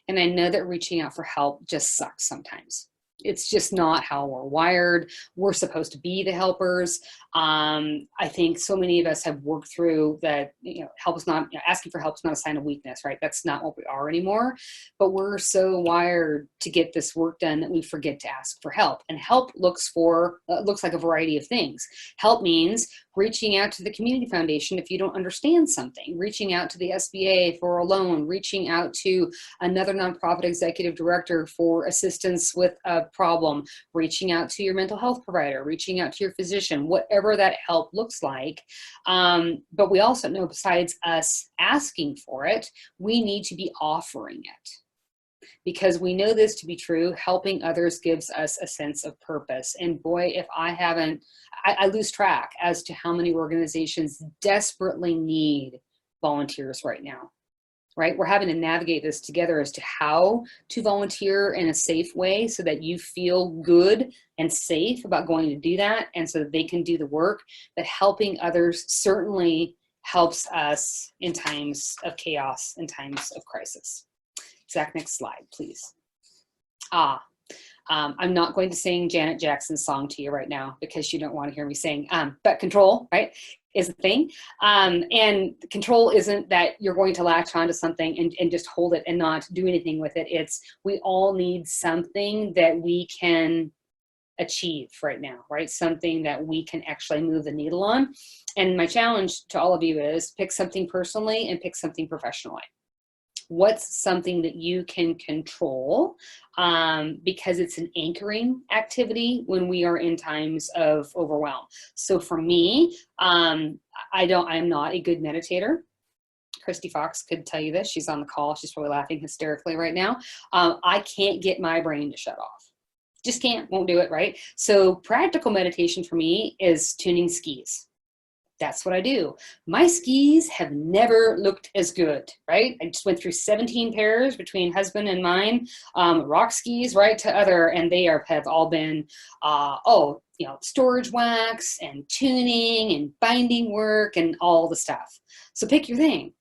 And I know that reaching out for help just sucks sometimes. It's just not how we're wired. We're supposed to be the helpers. I think so many of us have worked through that, help is not, asking for help is not a sign of weakness, right? That's not what we are anymore. But we're so wired to get this work done that we forget to ask for help. And help looks like a variety of things. Help means reaching out to the community foundation if you don't understand something, reaching out to the SBA for a loan, reaching out to another nonprofit executive director for assistance with a problem, reaching out to your mental health provider, reaching out to your physician, whatever that help looks like. But we also know, besides us asking for it, we need to be offering it. Because we know this to be true, helping others gives us a sense of purpose. And boy, if I haven't, I lose track as to how many organizations desperately need volunteers right now, right? We're having to navigate this together as to how to volunteer in a safe way so that you feel good and safe about going to do that, and so that they can do the work. That helping others certainly helps us in times of chaos, in times of crisis. Zach, next slide, please. I'm not going to sing Janet Jackson's song to you right now because you don't want to hear me sing, but control, right, is the thing. And control isn't that you're going to latch onto something and just hold it and not do anything with it. It's we all need something that we can achieve right now, right? Something that we can actually move the needle on. And my challenge to all of you is pick something personally and pick something professionally. What's something that you can control, because it's an anchoring activity when we are in times of overwhelm. So for me, I'm not a good meditator. Christy Fox could tell you this. She's on the call. She's probably laughing hysterically right now. I can't get my brain to shut off. Just can't, won't do it, right? So practical meditation for me is tuning skis. That's what I do. My skis have never looked as good, right? I just went through 17 pairs between husband and mine, rock skis, right, to other, and they have all been, storage wax and tuning and binding work and all the stuff. So pick your thing.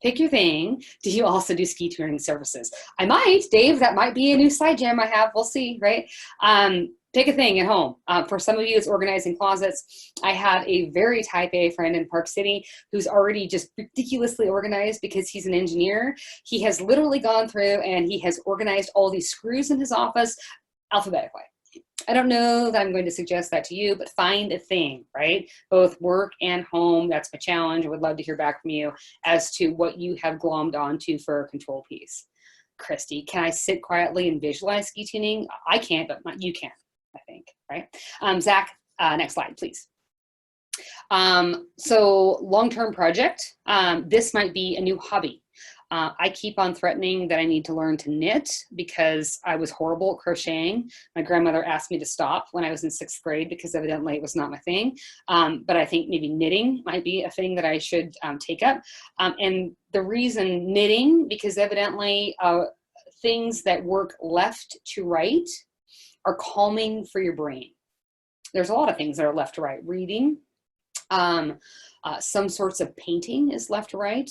Pick your thing. Do you also do ski touring services? I might, Dave, that might be a new side jam I have. We'll see, right? Pick a thing at home. For some of you, it's organizing closets. I have a very type A friend in Park City who's already just ridiculously organized because he's an engineer. He has literally gone through and he has organized all these screws in his office alphabetically. I don't know that I'm going to suggest that to you, but find a thing, right? Both work and home. That's my challenge. I would love to hear back from you as to what you have glommed onto for a control piece. Christy, can I sit quietly and visualize ski tuning? I can't, but you can, I think, right? Zach, next slide, please. So long-term project, this might be a new hobby. I keep on threatening that I need to learn to knit because I was horrible at crocheting. My grandmother asked me to stop when I was in 6th grade because evidently it was not my thing. But I think maybe knitting might be a thing that I should take up. And the reason knitting, because evidently things that work left to right are calming for your brain. There's a lot of things that are left to right. Reading, some sorts of painting is left to right.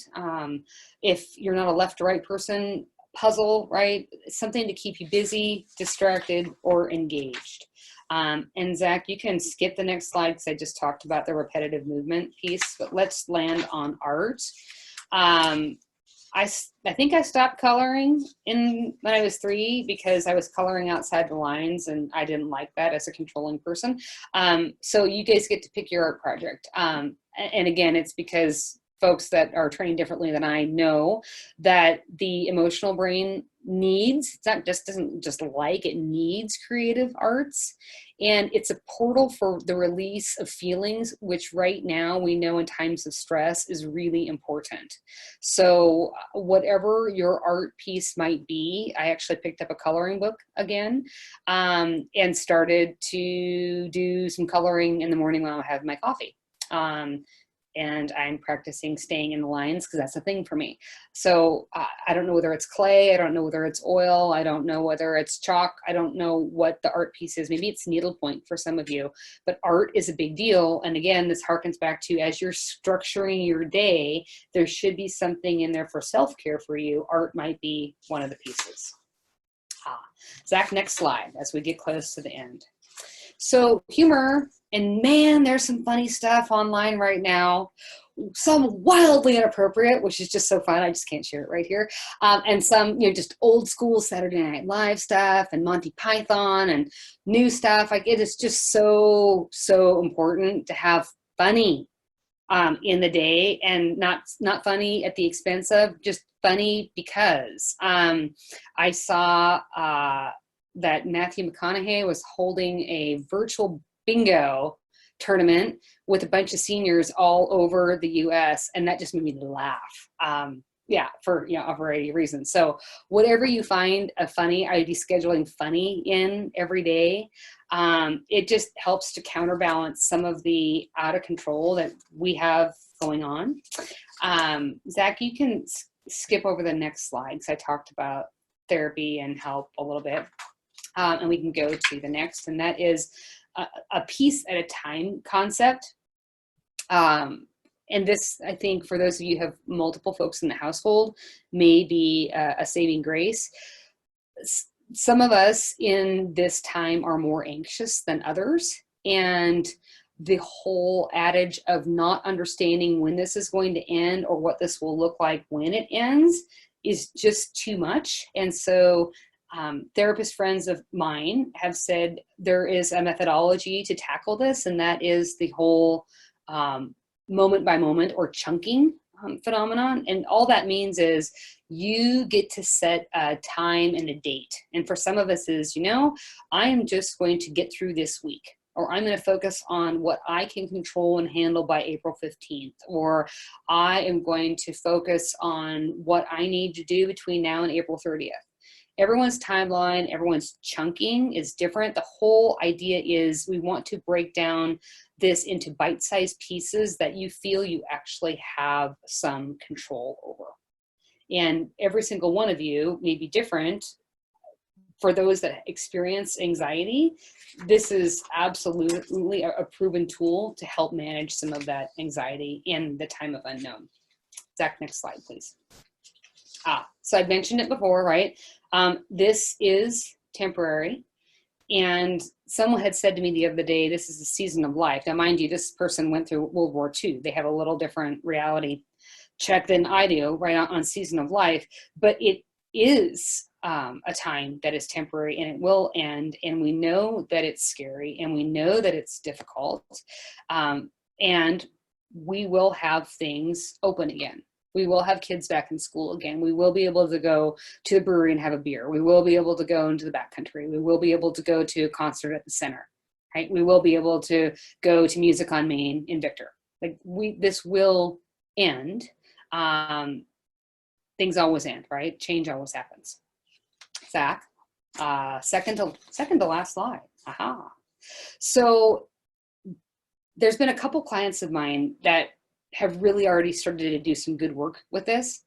If you're not a left to right person, puzzle, right? Something to keep you busy, distracted, or engaged. And Zach, you can skip the next slide because I just talked about the repetitive movement piece, but let's land on art. I think I stopped coloring when I was 3 because I was coloring outside the lines and I didn't like that as a controlling person. So you guys get to pick your art project. And again, it's because folks that are trained differently than I know that the emotional brain needs, doesn't just like, it needs creative arts. And it's a portal for the release of feelings, which right now we know in times of stress is really important. So whatever your art piece might be, I actually picked up a coloring book again and started to do some coloring in the morning while I have my coffee. And I'm practicing staying in the lines because that's a thing for me. So I don't know whether it's clay, I don't know whether it's oil, I don't know whether it's chalk, I don't know what the art piece is. Maybe it's needlepoint for some of you, but art is a big deal. And again, this harkens back to as you're structuring your day, there should be something in there for self-care for you. Art might be one of the pieces. Zach, next slide as we get close to the end. So humor, and man, there's some funny stuff online right now. Some wildly inappropriate, which is just so fun. I just can't share it right here. And some, just old school Saturday Night Live stuff and Monty Python and new stuff. Like it is just so important to have funny in the day, and not funny at the expense of, just funny because I saw that Matthew McConaughey was holding a virtual bingo tournament with a bunch of seniors all over the US, and that just made me laugh. Yeah, for a variety of reasons. So whatever you find funny, I'd be scheduling funny in every day. It just helps to counterbalance some of the out of control that we have going on. Zach, you can skip over the next slide because I talked about therapy and help a little bit. And we can go to the next, and that is a piece at a time concept. And this, I think, for those of you who have multiple folks in the household, may be a saving grace. Some of us in this time are more anxious than others, and the whole adage of not understanding when this is going to end or what this will look like when it ends is just too much. And so therapist friends of mine have said there is a methodology to tackle this, and that is the whole moment by moment or chunking phenomenon. And all that means is you get to set a time and a date. And for some of us is, I am just going to get through this week, or I'm going to focus on what I can control and handle by April 15th, or I am going to focus on what I need to do between now and April 30th. Everyone's timeline, everyone's chunking is different. The whole idea is we want to break down this into bite-sized pieces that you feel you actually have some control over. And every single one of you may be different. For those that experience anxiety, this is absolutely a proven tool to help manage some of that anxiety in the time of unknown. Zach, next slide, please. So I've mentioned it before, right? This is temporary. And someone had said to me the other day, this is a season of life. Now, mind you, this person went through World War II. They have a little different reality check than I do, right, on season of life. But it is a time that is temporary, and it will end. And we know that it's scary, and we know that it's difficult. And we will have things open again. We will have kids back in school again. We will be able to go to the brewery and have a beer. We will be able to go into the backcountry. We will be able to go to a concert at the center, right? We will be able to go to Music on Main in Victor. This will end. Things always end, right? Change always happens. Zach, second to last slide. Aha. So there's been a couple clients of mine that have really already started to do some good work with this.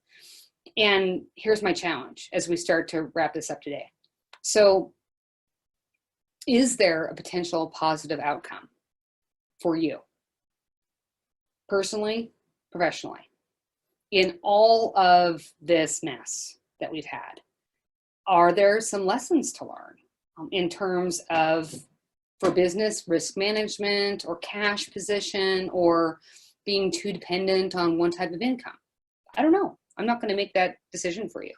And here's my challenge as we start to wrap this up today. So is there a potential positive outcome for you? Personally, professionally, in all of this mess that we've had, are there some lessons to learn in terms of, for business, risk management or cash position, or being too dependent on one type of income? I don't know. I'm not going to make that decision for you.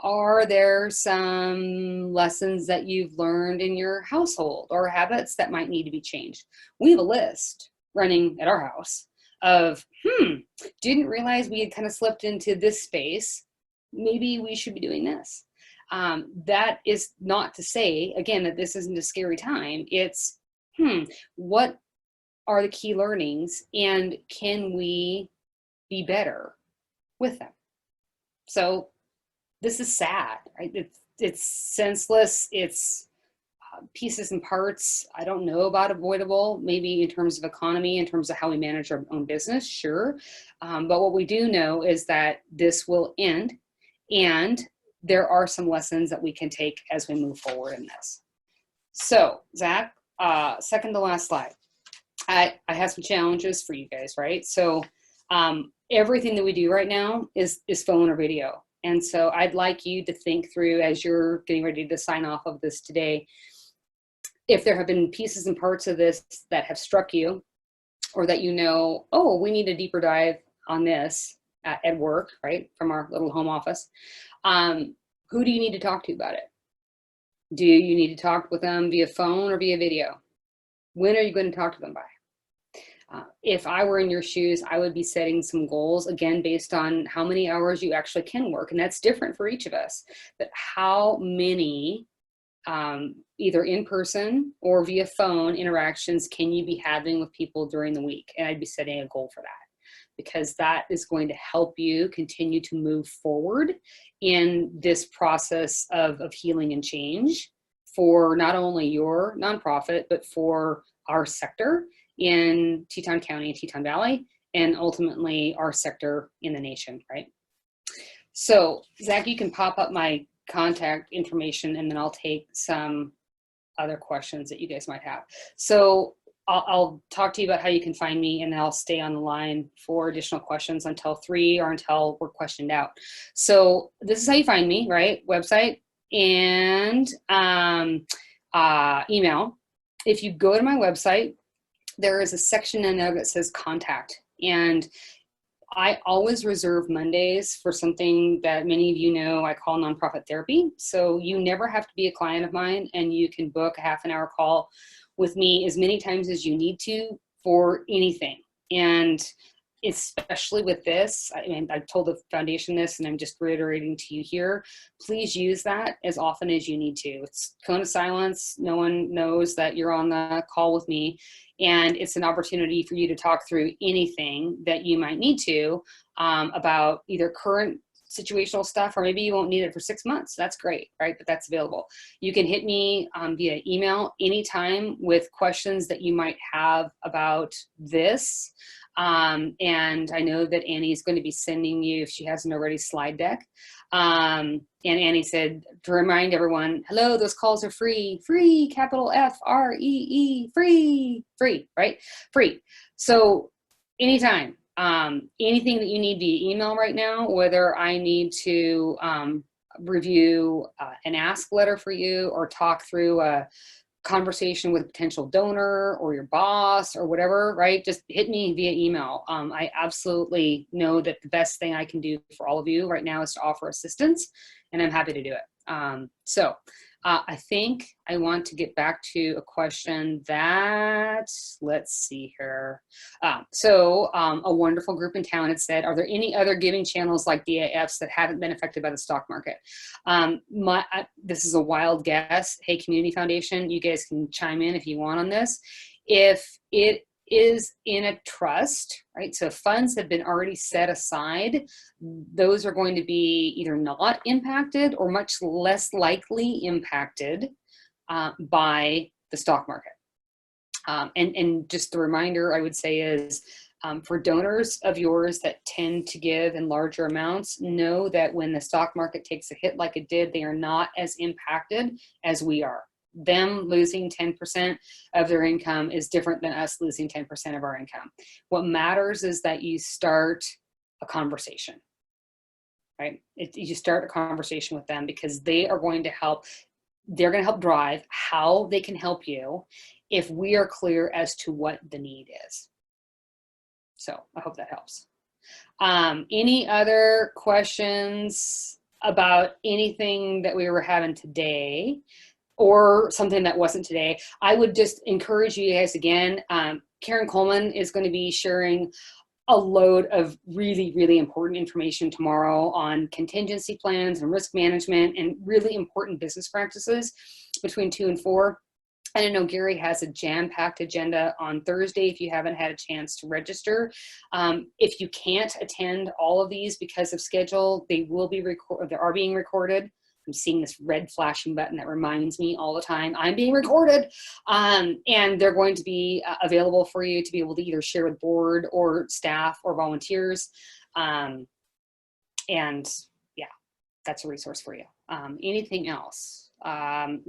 Are there some lessons that you've learned in your household or habits that might need to be changed? We have a list running at our house of, didn't realize we had kind of slipped into this space. Maybe we should be doing this. That is not to say, again, that this isn't a scary time. It's, what are the key learnings, and can we be better with them? So this is sad, right? It's senseless. It's pieces and parts. I don't know about avoidable, maybe in terms of economy, in terms of how we manage our own business, sure. But what we do know is that this will end, and there are some lessons that we can take as we move forward in this. So Zach, second to last slide. I have some challenges for you guys, right? So everything that we do right now is phone or video. And so I'd like you to think through, as you're getting ready to sign off of this today, if there have been pieces and parts of this that have struck you, or that oh, we need a deeper dive on this at work, right, from our little home office. Who do you need to talk to about it? Do you need to talk with them via phone or via video? When are you going to talk to them by? If I were in your shoes, I would be setting some goals, again, based on how many hours you actually can work. And that's different for each of us. But how many either in person or via phone interactions can you be having with people during the week? And I'd be setting a goal for that, because that is going to help you continue to move forward in this process of healing and change for not only your nonprofit, but for our sector in Teton County and Teton Valley, and ultimately our sector in the nation, right? So Zach, you can pop up my contact information, and then I'll take some other questions that you guys might have. So I'll talk to you about how you can find me, and then I'll stay on the line for additional questions until 3 or until we're questioned out. So this is how you find me, right? Website and email. If you go to my website, there is a section in there that says contact. And I always reserve Mondays for something that many of you know I call nonprofit therapy. So you never have to be a client of mine, and you can book a half-an-hour call with me as many times as you need to for anything. And especially with this, I mean, I've told the foundation this, and I'm just reiterating to you here, please use that as often as you need to. It's cone of silence. No one knows that you're on the call with me. And it's an opportunity for you to talk through anything that you might need to about either current situational stuff, or maybe you won't need it for 6 months. That's great, right? But that's available. You can hit me via email anytime with questions that you might have about this. And I know that Annie's going to be sending you, if she hasn't already, slide deck. And Annie said to remind everyone, hello, those calls are free, free, capital F-R-E-E, free, right? Free. So anytime, anything that you need via email right now, whether I need to review an ask letter for you, or talk through a conversation with a potential donor or your boss or whatever, right? Just hit me via email. I absolutely know that the best thing I can do for all of you right now is to offer assistance, and I'm happy to do it. So I think I want to get back to a question that, let's see here. A wonderful group in town had said, are there any other giving channels like DAFs that haven't been affected by the stock market? This is a wild guess. Hey, Community Foundation, you guys can chime in if you want on this. If it is in a trust, right? So funds have been already set aside. Those are going to be either not impacted or much less likely impacted by the stock market. And just the reminder I would say is, for donors of yours that tend to give in larger amounts, know that when the stock market takes a hit like it did, they are not as impacted as we are. Them losing 10% of their income is different than us losing 10% of our income. What matters is that you start a conversation, right? You start a conversation with them, because they are going to help. They're going to help drive how they can help you if we are clear as to what the need is. So I hope that helps. Any other questions about anything that we were having today, or something that wasn't today? I would just encourage you guys again. Karen Coleman is going to be sharing a load of really, really important information tomorrow on contingency plans and risk management and really important business practices between 2 and 4. And I know Gary has a jam-packed agenda on Thursday if you haven't had a chance to register. If you can't attend all of these because of schedule, they are being recorded. I'm seeing this red flashing button that reminds me all the time I'm being recorded. And they're going to be available for you to be able to either share with board or staff or volunteers. And yeah, that's a resource for you. Anything else?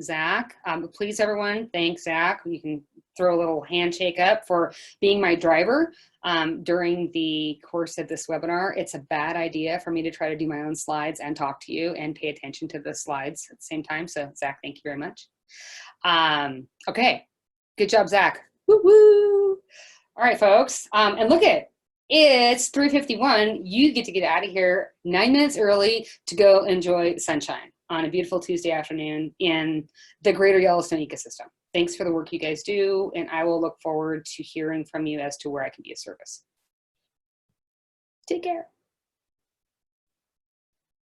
Zach, please everyone, thank Zach. You can throw a little handshake up for being my driver during the course of this webinar. It's a bad idea for me to try to do my own slides and talk to you and pay attention to the slides at the same time. So Zach, thank you very much. Okay, good job, Zach. Woo woo. All right, folks, and look at it's 3:51. You get to get out of here 9 minutes early to go enjoy the sunshine on a beautiful Tuesday afternoon in the greater Yellowstone ecosystem. Thanks for the work you guys do, and I will look forward to hearing from you as to where I can be of service. Take care.